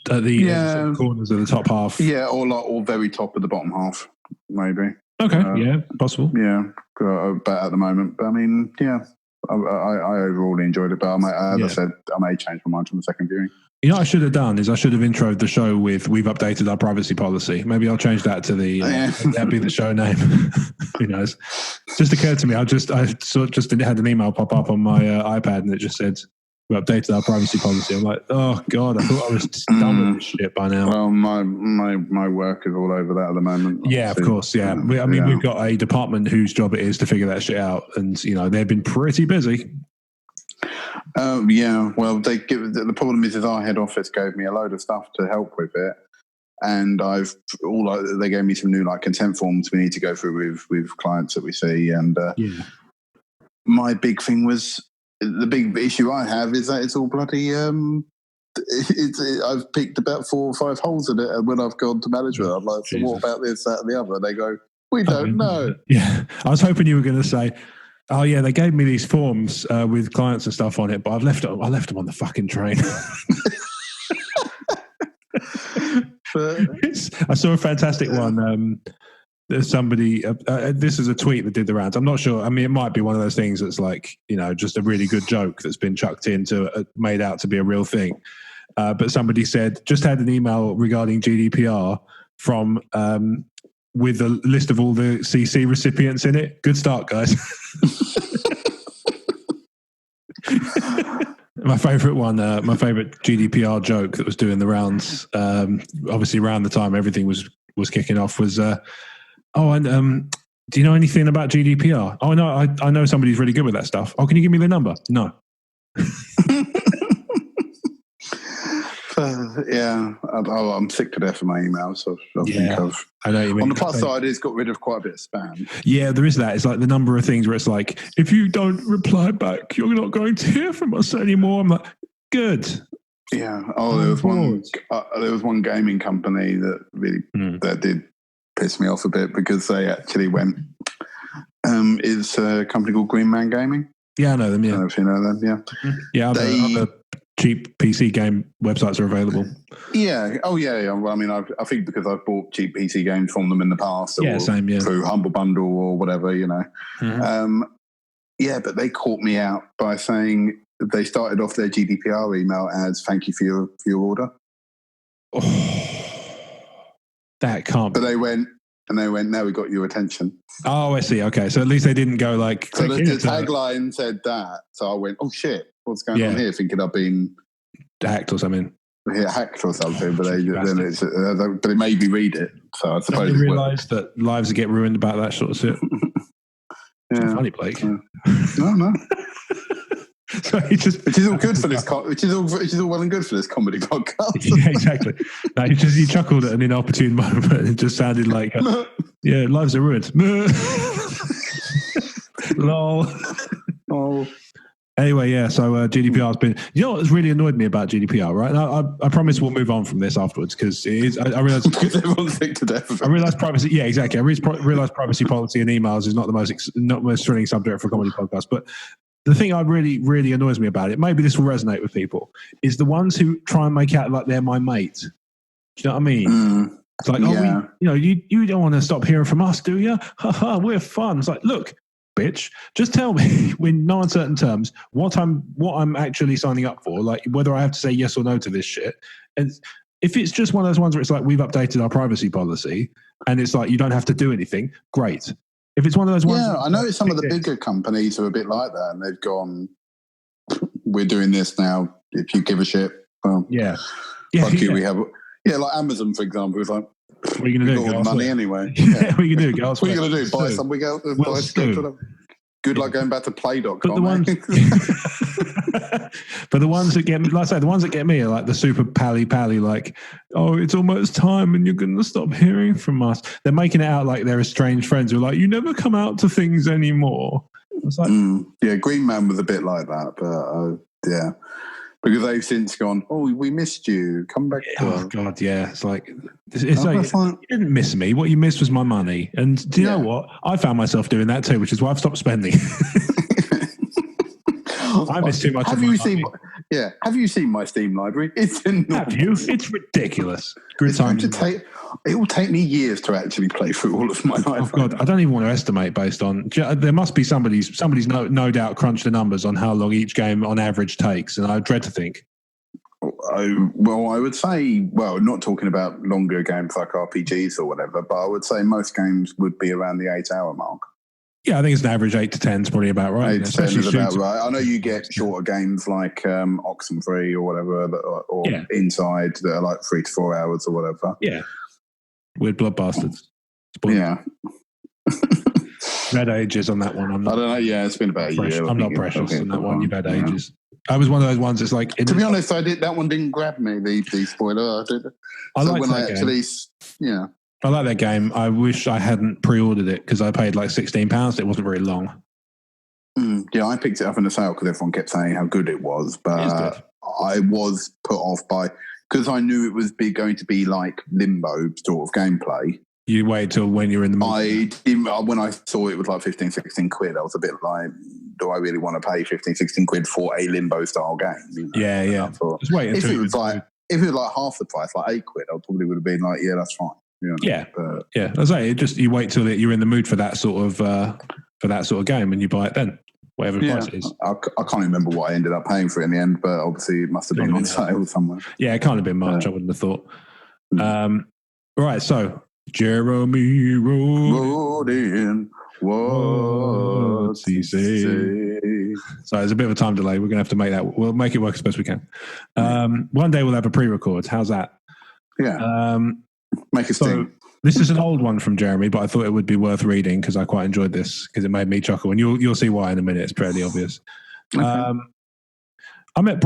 at the corners of the top half. Yeah, or very top of the bottom half, maybe. Okay, yeah, possible. Yeah, but at the moment, I mean, yeah, I overall enjoyed it. But as I said, I may change my mind from the second viewing. You know what I should have done is I should have introed the show with "We've updated our privacy policy." Maybe I'll change that to that'd be the show name. Who knows? Just occurred to me. I just had an email pop up on my iPad and it just said, "We updated our privacy policy." I'm like, oh god, I thought I was done with this shit by now. Well, my work is all over that at the moment. Yeah, of course. Yeah, we've got a department whose job it is to figure that shit out, and they've been pretty busy. Yeah. Well, the problem is our head office gave me a load of stuff to help with it, and they gave me some new consent forms we need to go through with clients that we see, and my big thing was. The big issue I have is that it's all bloody. I've picked about 4 or 5 holes in it, and when I've gone to management, I'm like, "So what about this, that, and the other?" And they go, "We don't know." Yeah, I was hoping you were going to say, "Oh yeah, they gave me these forms with clients and stuff on it, but I left them on the fucking train." I saw a fantastic one. There's somebody, this is a tweet that did the rounds. I'm not sure. I mean, it might be one of those things that's like, just a really good joke that's been chucked into, made out to be a real thing. But somebody said, just had an email regarding GDPR from, with a list of all the CC recipients in it. Good start, guys. My favourite GDPR joke that was doing the rounds, obviously around the time everything was kicking off was, do you know anything about GDPR? Oh, no, I know somebody's really good with that stuff. Oh, can you give me the number? No. Yeah, I'm sick to death of my emails. So I think I know what you mean. On the plus side, it's got rid of quite a bit of spam. Yeah, there is that. It's like the number of things where it's like, if you don't reply back, you're not going to hear from us anymore. I'm like, good. Yeah. Oh, there was one gaming company that really that did piss me off a bit because they actually went. It's a company called Green Man Gaming. Yeah, I know them. Yeah, I don't know if you know them. Yeah. Yeah, other cheap PC game websites are available. Yeah. Oh, yeah. Well, I mean, I think because I've bought cheap PC games from them in the past, or same. Yeah, through Humble Bundle or whatever, you know. Mm-hmm. Yeah, but they caught me out by saying they started off their GDPR email as "Thank you for your order." Oh, that can't. But they went. Now we got your attention. Oh, I see. Okay, so at least they didn't go like. So the tagline said that. So I went, "Oh shit, what's going on here?" Thinking I've been hacked or something. Yeah, hacked or something. But but it made me read it. So I suppose they realised that lives get ruined about that sort of shit. Yeah, funny, Blake. No. So which is all good for this. Which is all well and good for this comedy podcast. Yeah, exactly. No, you chuckled at an inopportune moment. It just sounded like, lives are ruined. Lol. Oh. Anyway, yeah. So GDPR has been. You know what's really annoyed me about GDPR, right? And I promise we'll move on from this afterwards because it is. I realize because everyone's sick to death. I realize privacy. Yeah, exactly. I realize privacy policy and emails is not the most thrilling subject for a comedy podcast, but. The thing that really, really annoys me about it, maybe this will resonate with people, is the ones who try and make out like they're my mate. Do you know what I mean? It's like, you don't want to stop hearing from us, do you? Ha, we're fun. It's like, look, bitch, just tell me in no uncertain terms what I'm actually signing up for, like whether I have to say yes or no to this shit. And if it's just one of those ones where it's like we've updated our privacy policy and it's like you don't have to do anything, great. If it's one of those ones... Yeah, I know some of the bigger companies are a bit like that and they've gone, we're doing this now, if you give a shit. Well, fuck you, we have... Yeah, like Amazon, for example, is like, what are you going to do? Got all the money anyway. Yeah. What are you going to do? What are you going to do? Buy something else? Good luck going back to play.com. But the ones that get me, like I say, the ones that get me are like the super pally, like, oh, it's almost time and you're going to stop hearing from us. They're making it out like they're estranged friends who are like, you never come out to things anymore. It's like, yeah, Green Man was a bit like that, but yeah. Because they've since gone, oh, we missed you. Come back to us. Oh, God, yeah. It's like, you didn't miss me. What you missed was my money. And do you know what? I found myself doing that too, which is why I've stopped spending. I miss too much of my money. Have you seen my Steam library? It's enormous. Have you? It's ridiculous. It will take me years to actually play through all of my library. Oh, God, I don't even want to estimate based on... There must be somebody's no doubt crunched the numbers on how long each game on average takes, and I dread to think. Well, I would say, not talking about longer games like RPGs or whatever, but I would say most games would be around the 8-hour mark. Yeah, I think it's an average 8 to 10 is probably about right. 8 to 10 is about right. I know you get shorter games like Oxenfree or whatever, or Inside that are like 3 to 4 hours or whatever. Yeah. Weird blood bastards. Yeah. You've had ages on that one. I don't know. Yeah, it's been about a year. I'm not precious on that one. You've had ages. I was one of those ones that's like... To be honest, that one didn't grab me, the spoiler. I like that game. I wish I hadn't pre-ordered it because I paid like £16. It wasn't very long. Yeah, I picked it up in the sale because everyone kept saying how good it was. But I was put off by... Because I knew it was going to be like Limbo sort of gameplay. You wait till when you're in the mood. When I saw it was like 15, 16 quid, I was a bit like, do I really want to pay 15, 16 quid for a Limbo style game? You know? Yeah. Just wait until if it was like half the price, like 8 quid, I probably would have been like, yeah, that's fine. You know? Yeah. I say you wait till you're in the mood for that sort of game and you buy it then. Whatever the price is. I can't remember what I ended up paying for it in the end, but obviously it must have been on sale somewhere. Yeah, it can't have been much, I wouldn't have thought. Right, so Jeremy rode in. What's he say? So there's a bit of a time delay. We're going to have to make that. We'll make it work as best we can. One day we'll have a pre-record. How's that? Yeah. Make a sting. This is an old one from Jeremy, but I thought it would be worth reading because I quite enjoyed this because it made me chuckle, and you'll see why in a minute. It's fairly obvious. Okay. I met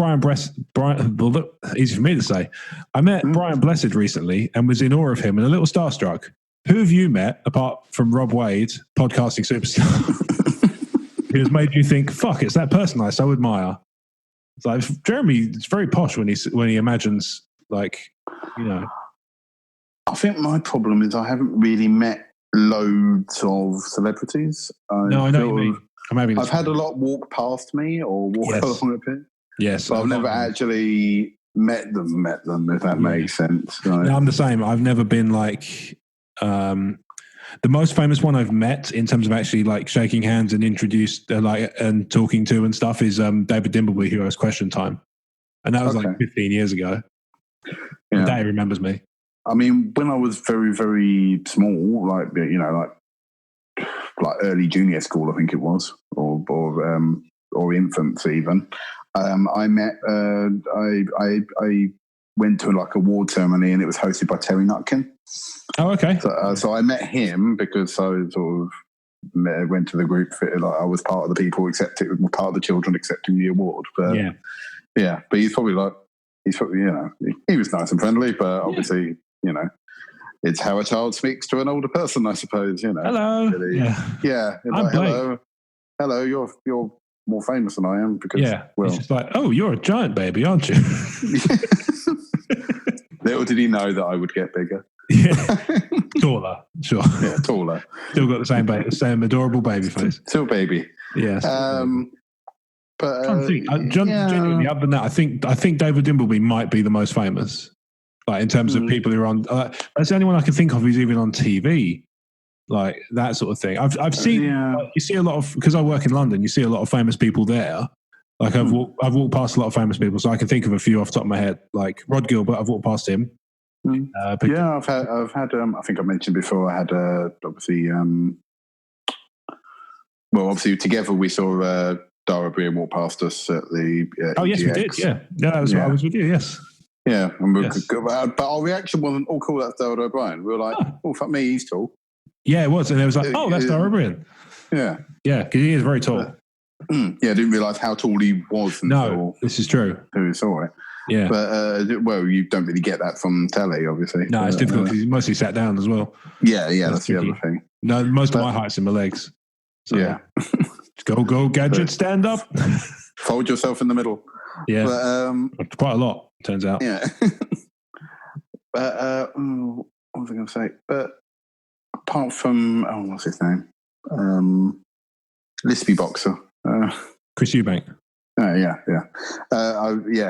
easy for me to say. I met Brian Blessed recently and was in awe of him and a little starstruck. Who have you met, apart from Rob Wade, podcasting superstar, who has made you think, fuck, it's that person I so admire? It's like, Jeremy is very posh when he imagines, like, you know. I think my problem is I haven't really met loads of celebrities. No, I know what you mean. I've had a lot walk past me or walk along a bit. Yes. But I've never actually met them, if that makes sense. Right? No, I'm the same. I've never been like... the most famous one I've met in terms of actually like shaking hands and introduced and talking to and stuff is David Dimbleby, who hosts Question Time, and that was like 15 years ago. Yeah. That remembers me. I mean, when I was very, very small, like like early junior school, I think it was, or infants even. I met. I went to like a award ceremony, and it was hosted by Terry Nutkin. Oh, okay. So I met him because I sort of went to the group. I was part of the people part of the children accepting the award. But but he's probably he was nice and friendly, but obviously it's how a child speaks to an older person, I suppose. Hello. Really, hello. You're more famous than I am because it's just like, oh, you're a giant baby, aren't you? Little did he know that I would get bigger. Yeah, taller, sure. Yeah, taller. Still got the same adorable baby face. Still baby. Yes. But I'm trying to think. Genuinely, other than that, I think David Dimbleby might be the most famous, like in terms of people who are on. That's the only one I can think of who's even on TV, like that sort of thing. I've seen. You see a lot of, because I work in London. You see a lot of famous people there. Like I've walked past a lot of famous people, so I can think of a few off the top of my head. Like Rod Gilbert, I've walked past him. I've had. I think I mentioned before. I had obviously. Obviously together we saw Dara Brian walk past us at the. Yes, we did. Yeah, that was I was with you. Yes. Yeah, but our reaction wasn't, "Oh, cool, that's Dara O'Brien." We were like, "Oh, fuck me, he's tall." Yeah, it was, and it was like, "Oh, that's Dara O'Brien." Yeah, because he is very tall. I didn't realise how tall he was. No, this is true. Who saw it? Yeah, but you don't really get that from telly, obviously. No, it's difficult because he's mostly sat down as well. Yeah, that's the other thing. No, most of my height's in my legs. So, go, gadget, stand up. Fold yourself in the middle. Yeah, but, quite a lot, turns out. Yeah. But what was I going to say? But apart from what's his name? Lispy boxer. Chris Eubank.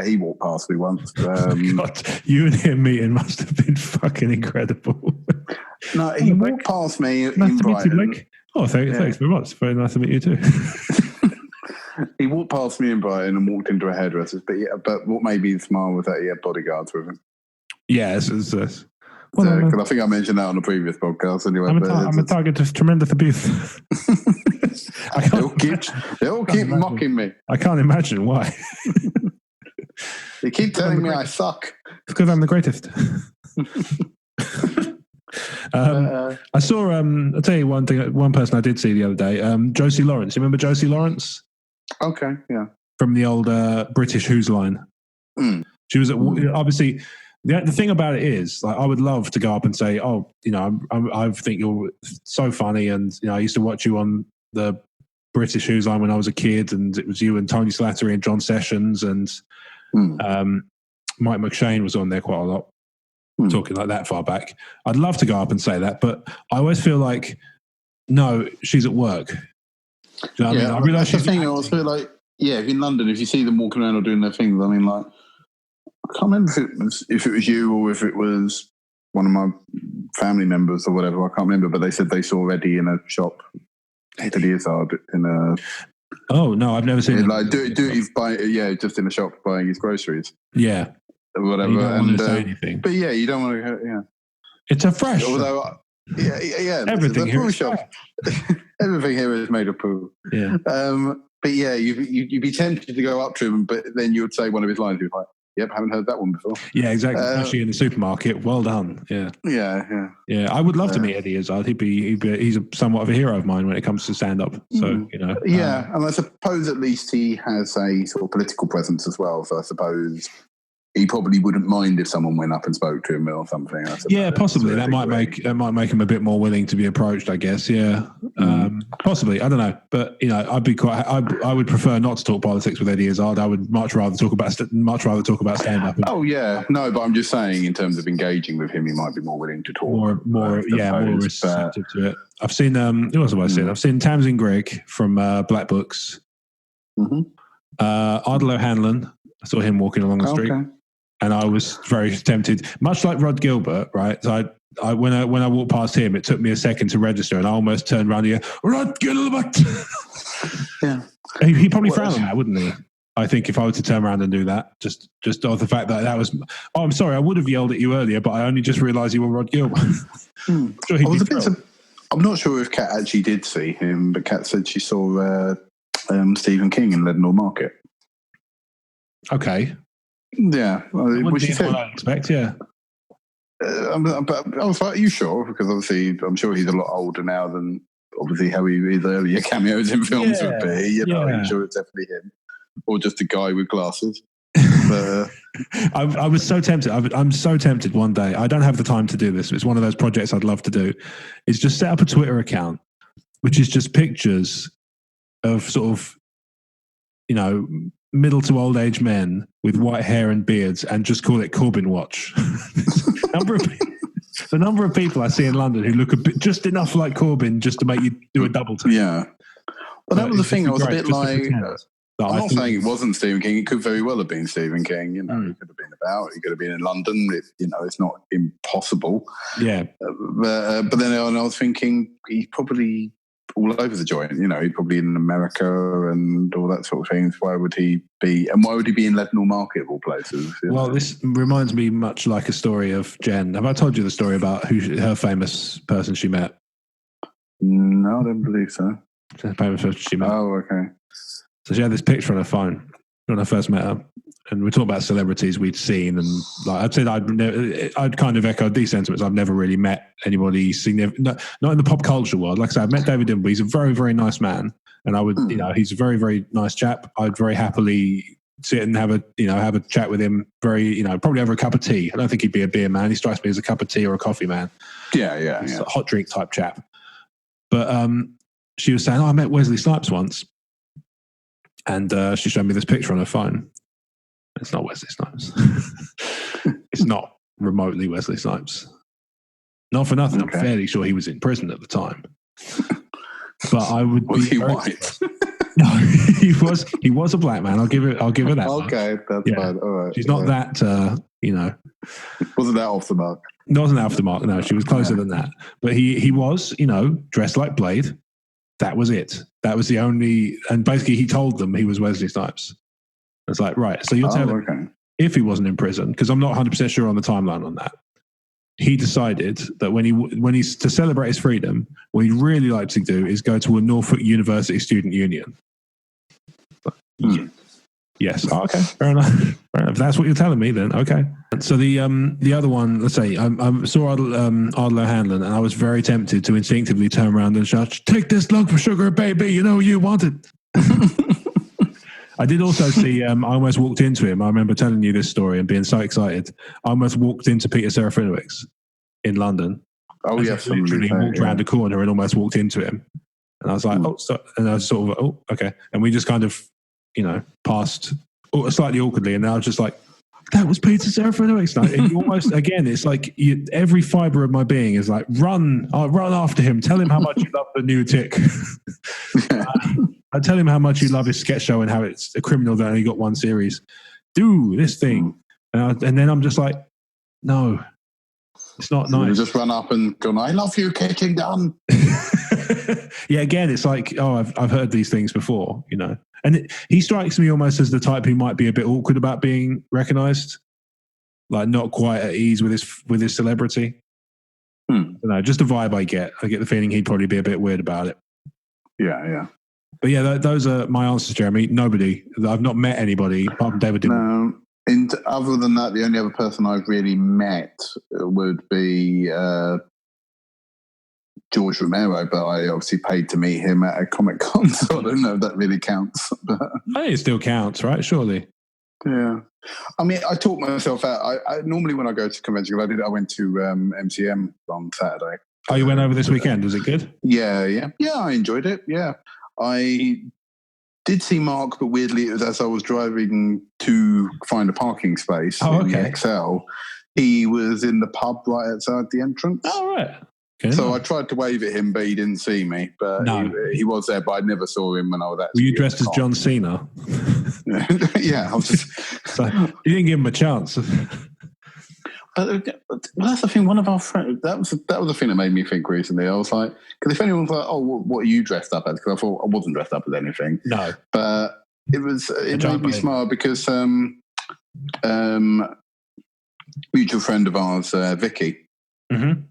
He walked past me once. God, you and him meeting must have been fucking incredible. No, he walked past me in Brighton. Oh, thanks very much. Very nice to meet you too. He walked past me in Brighton and walked into a hairdresser's. But what made me smile was that he had bodyguards with him. Yeah, it's because I think I mentioned that on a previous podcast. Anyway, I'm a target of tremendous abuse. They all keep mocking me. I can't imagine why. They keep telling me I suck. It's because I'm the greatest. I saw. I'll tell you one thing. One person I did see the other day. Josie Lawrence. You remember Josie Lawrence? Okay, yeah. From the old British Who's Line. She was obviously. The thing about it is, like, I would love to go up and say, "Oh, I think you're so funny," and I used to watch you on the British Who's Line when I was a kid, and it was you and Tony Slattery and John Sessions and Mike McShane was on there quite a lot, talking like that far back. I'd love to go up and say that, but I always feel like, no, she's at work. Do you know what I mean? I realise she's the thing. I always feel like, if in London, if you see them walking around or doing their things, I mean, like, I can't remember if it was you or if it was one of my family members or whatever. I can't remember, but they said they saw Eddie in a shop. Eddie Izzard in a. Oh no, I've never seen him. Like just in a shop buying his groceries. Yeah, or whatever. You don't want to say anything. But you don't want to. Yeah, it's a fresh. Although, everything here is shop. Everything here is made of poo. Yeah. But you'd be tempted to go up to him, but then you would say one of his lines. You'd be like, Yep, haven't heard that one before. Yeah, exactly. Especially in the supermarket. Well done. Yeah. I would love to meet Eddie Izzard. He's somewhat of a hero of mine when it comes to stand up. So Yeah, and I suppose at least he has a sort of political presence as well. So I suppose he probably wouldn't mind if someone went up and spoke to him or something. Yeah, possibly. That might make him a bit more willing to be approached, I guess. Yeah, possibly. I don't know, but I would prefer not to talk politics with Eddie Izzard. I would much rather talk about stand up. Oh yeah, no, but I'm just saying in terms of engaging with him, he might be more willing to talk. More receptive to it. I've seen who else have I seen? I've seen Tamsin Greig from Black Books. Ardal O'Hanlon. I saw him walking along the street. And I was very tempted, much like Rod Gilbert, right? So when I walked past him, it took me a second to register, and I almost turned around and go, Rod Gilbert. Yeah, he probably frowned on that, wouldn't he? I think if I were to turn around and do that, just off the fact that was. Oh, I'm sorry, I would have yelled at you earlier, but I only just realised you were Rod Gilbert. I'm not sure if Kat actually did see him, but Kat said she saw Stephen King in Leadenhall Market. Okay. Yeah, which is what I expect. Yeah, I was like, are you sure? Because obviously, I'm sure he's a lot older now than obviously how his earlier cameos in films would be. I'm sure it's definitely him, or just a guy with glasses. But, I was so tempted. I'm so tempted one day. I don't have the time to do this. It's one of those projects I'd love to do. Is just set up a Twitter account, which is just pictures of sort of, middle to old age men with white hair and beards, and just call it Corbyn Watch. The number of people I see in London who look a bit just enough like Corbyn just to make you do a double take. Yeah. Well, that was the thing. I was a bit like, I'm not saying it wasn't Stephen King. It could very well have been Stephen King. He could have been about. He could have been in London. It's not impossible. Yeah. But then I was thinking he's probably all over the joint. He's probably in America and all that sort of things. Why would he be? And why would he be in Leadenhall Market of all places? Well, this reminds me much like a story of Jen. Have I told you the story about her famous person she met? No, I don't believe so. The famous person she met. Oh, okay. So she had this picture on her phone when I first met her, and we talked about celebrities we'd seen, and like I'd said, I'd kind of echoed these sentiments. I've never really met anybody significant, not in the pop culture world. Like I said, I've met David Dimble. He's a very, very nice man, and I would, he's a very, very nice chap. I'd very happily sit and have a chat with him. Very, probably over a cup of tea. I don't think he'd be a beer man. He strikes me as a cup of tea or a coffee man. Yeah. A hot drink type chap. But she was saying, I met Wesley Snipes once. And she showed me this picture on her phone. It's not Wesley Snipes. It's not remotely Wesley Snipes. Not for nothing. Okay. I'm fairly sure he was in prison at the time. But I would was be he white? No, he was a black man. I'll give her that. Okay, that's fine. All right. She's not that. Wasn't that off the mark? Wasn't off the mark. No, she was closer than that. But he was, dressed like Blade. That was it. That was the only, and basically he told them he was Wesley Snipes. It's like, right, so you're telling me if he wasn't in prison, because I'm not 100% sure on the timeline on that, he decided that when he's to celebrate his freedom, what he'd really like to do is go to a Norfolk University student union. Yes. Oh, okay. Fair enough. If that's what you're telling me, then okay. So the other one, let's say, I saw Ardal O'Hanlon, and I was very tempted to instinctively turn around and shout, "Take this lump of sugar, baby! You want it." I did also see. I almost walked into him. I remember telling you this story and being so excited. I almost walked into Peter Serafinowicz in London. Oh yes, literally walked around the corner and almost walked into him. And I was like, and I was sort of, oh, okay. And we just kind of, passed slightly awkwardly, and I was just like, that was Peter Serafinowicz. And almost, again, it's like every fibre of my being is like, run after him. Tell him how much you love the new Tick. I tell him how much you love his sketch show and how it's a criminal that only got one series. Do this thing. And then I'm just like, no, it's not nice. You just run up and go, I love you, kicking down. Yeah, again, it's like, I've heard these things before, And he strikes me almost as the type who might be a bit awkward about being recognised, like not quite at ease with his celebrity. Just a vibe I get. I get the feeling he'd probably be a bit weird about it. Yeah. But yeah, those are my answers, Jeremy. Nobody. I've not met anybody apart from David Dimble. No, And other than that, the only other person I've really met would be George Romero, but I obviously paid to meet him at a Comic-Con, so I don't know if that really counts. But I think it still counts, right? Surely. yeah. I mean, I talk myself out. I normally when I go to convention, I went to MCM on Saturday. Oh, you went over this weekend? Was it good? Yeah. I enjoyed it. Yeah, I did see Mark, but weirdly, it was as I was driving to find a parking space in the XL. He was in the pub right outside the entrance. Oh, right. Okay, so I tried to wave at him, but he didn't see me. But he was there, but I never saw him when I was at. Were you dressed as John Cena? Yeah, I was just. So you didn't give him a chance. But that's the thing. One of our friends, that was the thing that made me think recently. I was like, because if anyone's like, "Oh, what are you dressed up as?" Because I thought I wasn't dressed up as anything. No, but it made me smile because mutual friend of ours, Vicky. Mm-hmm.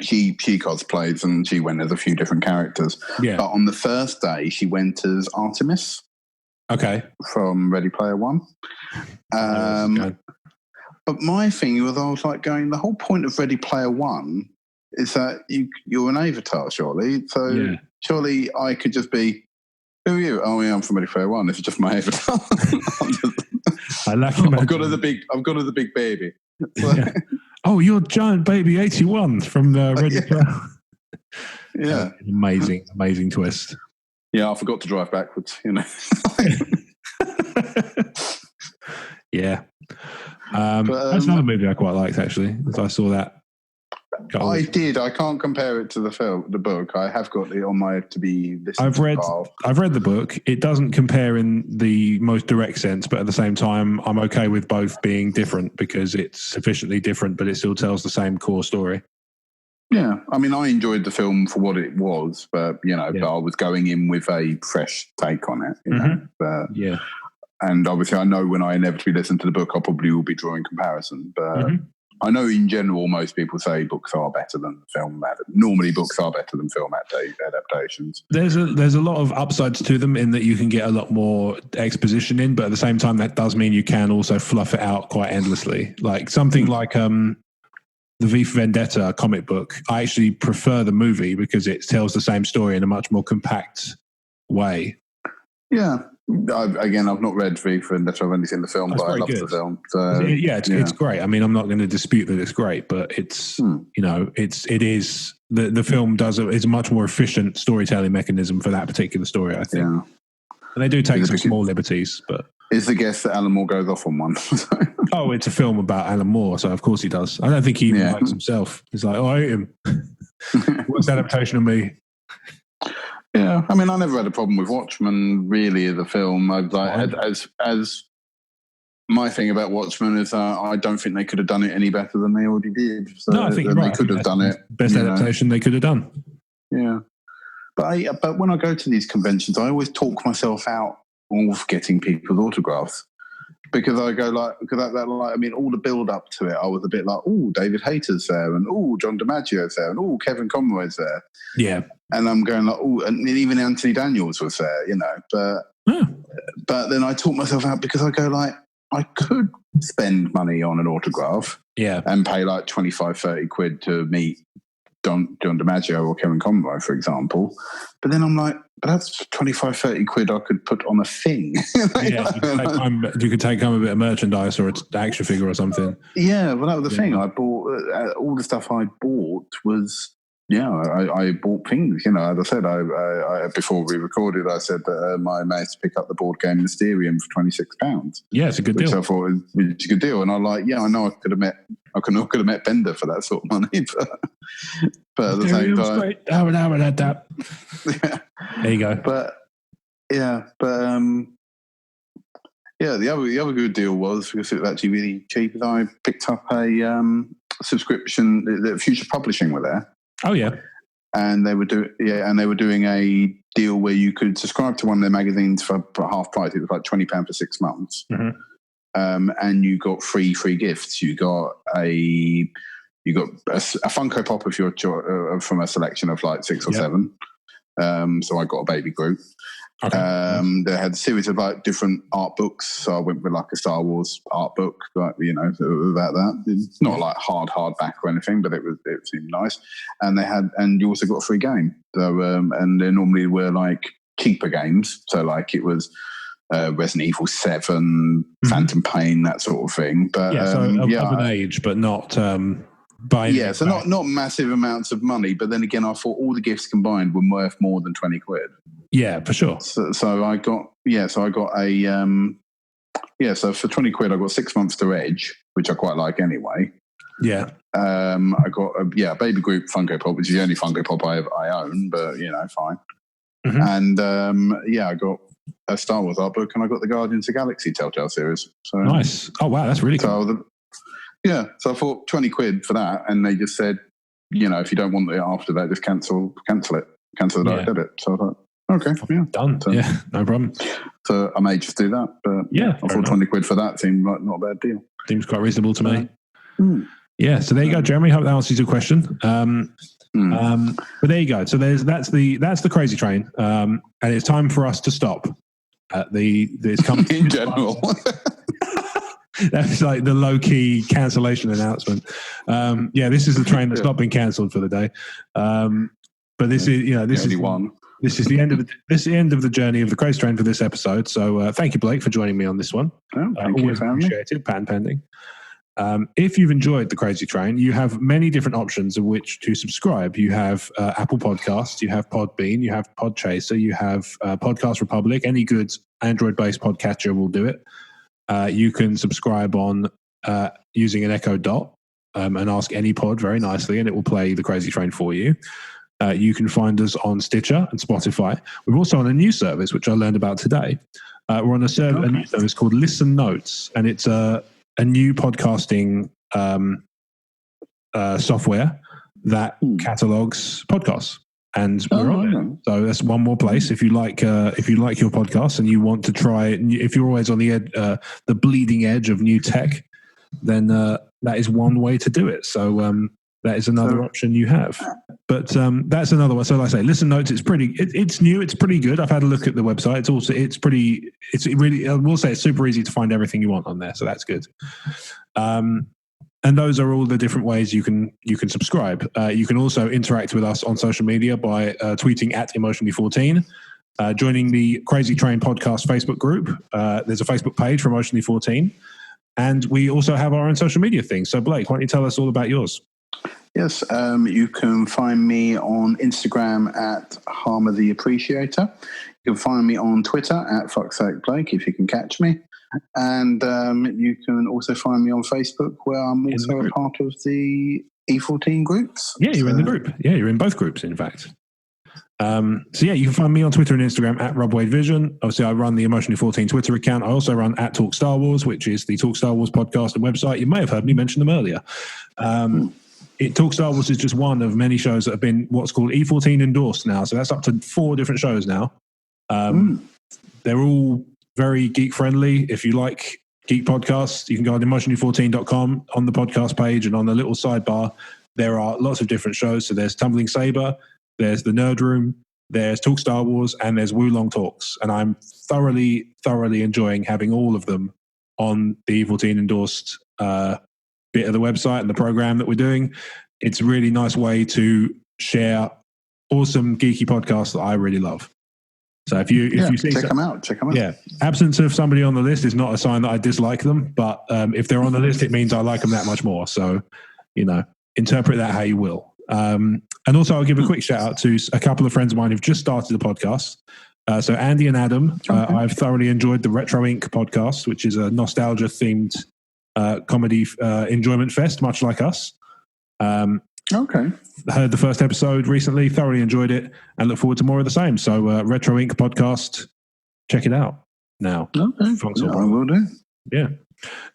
She cosplays and she went as a few different characters. Yeah. But on the first day, she went as Artemis. Okay. From Ready Player One. But my thing was, I was like going, the whole point of Ready Player One is that you're an avatar, surely. So surely I could just be, who are you? Oh, yeah, I'm from Ready Player One. This is just my avatar. I like I've got her the big baby. Yeah. Oh, you're giant baby 81 from the Ready Player. Yeah. Amazing twist. Yeah, I forgot to drive backwards, Yeah. That's another movie I quite liked, actually, as I saw that. I did. I can't compare it to the book. I have got it on my to be listened to file. I've read the book. It doesn't compare in the most direct sense, but at the same time, I'm okay with both being different because it's sufficiently different, but it still tells the same core story. Yeah, I mean, I enjoyed the film for what it was, but but I was going in with a fresh take on it. But, and obviously, I know when I inevitably listen to the book, I probably will be drawing comparison. But I know in general, most people say books are better than film. Normally, books are better than film adaptations. There's a lot of upsides to them in that you can get a lot more exposition in, but at the same time, that does mean you can also fluff it out quite endlessly. Like something like the V for Vendetta comic book. I actually prefer the movie because it tells the same story in a much more compact way. Yeah. I've not read V for Vendetta. I've only seen the film, but I love the film. So it's great. I mean, I'm not going to dispute that it's great, but it's it is the film is a much more efficient storytelling mechanism for that particular story, I think. Yeah. And they do take some small liberties, but it's the guess that Alan Moore goes off on one. Oh, it's a film about Alan Moore, so of course he does. I don't think he even likes himself. He's like, I hate him. What's the adaptation of me? Yeah, I mean, I never had a problem with Watchmen, really, as a film. As my thing about Watchmen is I don't think they could have done it any better than they already did. So no, I think they could have done it. Best adaptation they could have done. Yeah. But when I go to these conventions, I always talk myself out of getting people's autographs. Because I go I mean, all the build up to it, I was a bit like, oh, David Hayter's there, and oh, John DiMaggio's there, and oh, Kevin Conroy's there. Yeah. And I'm going like, oh, and even Anthony Daniels was there, But then I talk myself out because I go like, I could spend money on an autograph, and pay like 25, 30 quid to meet John DiMaggio or Kevin Conroy, for example. But then I'm like, but that's 25, 30 quid I could put on a thing. You could take home a bit of merchandise or an action figure or something. Yeah, well, that was the thing. I bought all the stuff I bought was. I bought things. As I said, I before we recorded, I said that my mate to pick up the board game Mysterium for £26. Yeah, it's a good deal. Which I thought was a good deal, and I know I could have met Bender for that sort of money, but at the same time, there you go. But the other good deal was because it was actually really cheap. Is I picked up a subscription. The Future Publishing were there. Oh yeah, and they were doing a deal where you could subscribe to one of their magazines for half price. It was like £20 for 6 months, and you got free gifts. You got a Funko Pop of your from a selection of like 6 or 7. So I got a baby Groot, Okay. They had a series of like different art books. So I went with like a Star Wars art book, like, you know, about that. It's not like hardback or anything, but it seemed nice. And you also got a free game. So, and they normally were like cheaper games. So like it was Resident Evil 7, Phantom Pain, that sort of thing. But so of an age, but not buying. Yeah, so not massive amounts of money. But then again, I thought all the gifts combined were worth more than 20 quid. Yeah, for sure. So I got a so for 20 quid I got 6 months to Edge, which I quite like anyway. Yeah. I got a Baby Group Funko Pop, which is the only Funko Pop I own, but you know, fine. And I got a Star Wars art book, and I got the Guardians of the Galaxy Telltale series. So nice. Oh wow, that's really cool. So I thought 20 quid for that, and they just said, you know, if you don't want it after that, just cancel it, cancel the direct debit. So I thought, okay, yeah, done. So, yeah, no problem. So I may just do that, but I thought 20 quid for that seemed like not a bad deal. Seems quite reasonable to me. Yeah, so there you go, Jeremy. Hope that answers your question. But there you go. So that's the crazy train, and it's time for us to stop at this company in general. That's like the low-key cancellation announcement. This is the train that's not been cancelled for the day. But this is, you know, this is one. This is the end of the journey of the Crazy Train for this episode. So thank you, Blake, for joining me on this one. Thank you, appreciated. Patent pending. If you've enjoyed the Crazy Train, you have many different options of which to subscribe. You have Apple Podcasts, you have Podbean, you have Podchaser, you have Podcast Republic. Any good Android-based podcatcher will do it. You can subscribe on using an Echo Dot and ask any pod very nicely, and it will play the Crazy Train for you. You can find us on Stitcher and Spotify. We're also on a new service, which I learned about today. We're on a new service called Listen Notes, and it's a new podcasting software that catalogs podcasts. And we're on it. So that's one more place. If you like your podcast and you want to try, if you're always on the bleeding edge of new tech, then that is one way to do it. So that is another option you have. But that's another one. So like I say, Listen Notes, it's new, it's pretty good. I've had a look at the website. I will say it's super easy to find everything you want on there. So that's good. And those are all the different ways you can subscribe. You can also interact with us on social media by tweeting at Emotionally14, joining the Crazy Train Podcast Facebook group. There's a Facebook page for Emotionally 14. And we also have our own social media thing. So Blake, why don't you tell us all about yours? Yes, you can find me on Instagram at Harmer the Appreciator. You can find me on Twitter at Fucksake Blake, if you can catch me. And you can also find me on Facebook, where I'm also a part of the E14 groups. Yeah, you're in the group. Yeah, you're in both groups, in fact. You can find me on Twitter and Instagram at Rob Wade Vision. Obviously, I run the Emotionally 14 Twitter account. I also run at Talk Star Wars, which is the Talk Star Wars podcast and website. You may have heard me mention them earlier. Talk Star Wars is just one of many shows that have been what's called E14 endorsed now. So that's up to 4 different shows now. They're all very geek friendly. If you like geek podcasts, you can go on emotionally14.com on the podcast page, and on the little sidebar, there are lots of different shows. So there's Tumbling Saber, there's the Nerd Room, there's Talk Star Wars, and there's Wulong Talks. And I'm thoroughly enjoying having all of them on the E14 endorsed bit of the website and the program that we're doing. It's a really nice way to share awesome geeky podcasts that I really love. So if you see check them out. Yeah, absence of somebody on the list is not a sign that I dislike them, but if they're on the list, it means I like them that much more. So, interpret that how you will. And also, I'll give a quick shout out to a couple of friends of mine who've just started the podcast. So Andy and Adam, I've thoroughly enjoyed the Retro Inc. podcast, which is a nostalgia themed comedy enjoyment fest, much like us. Heard the first episode recently, thoroughly enjoyed it, and look forward to more of the same. So Retro Inc. podcast, check it out now. I will do. Yeah.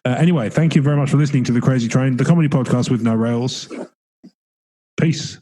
Anyway, thank you very much for listening to The Crazy Train, the comedy podcast with no rails. Peace.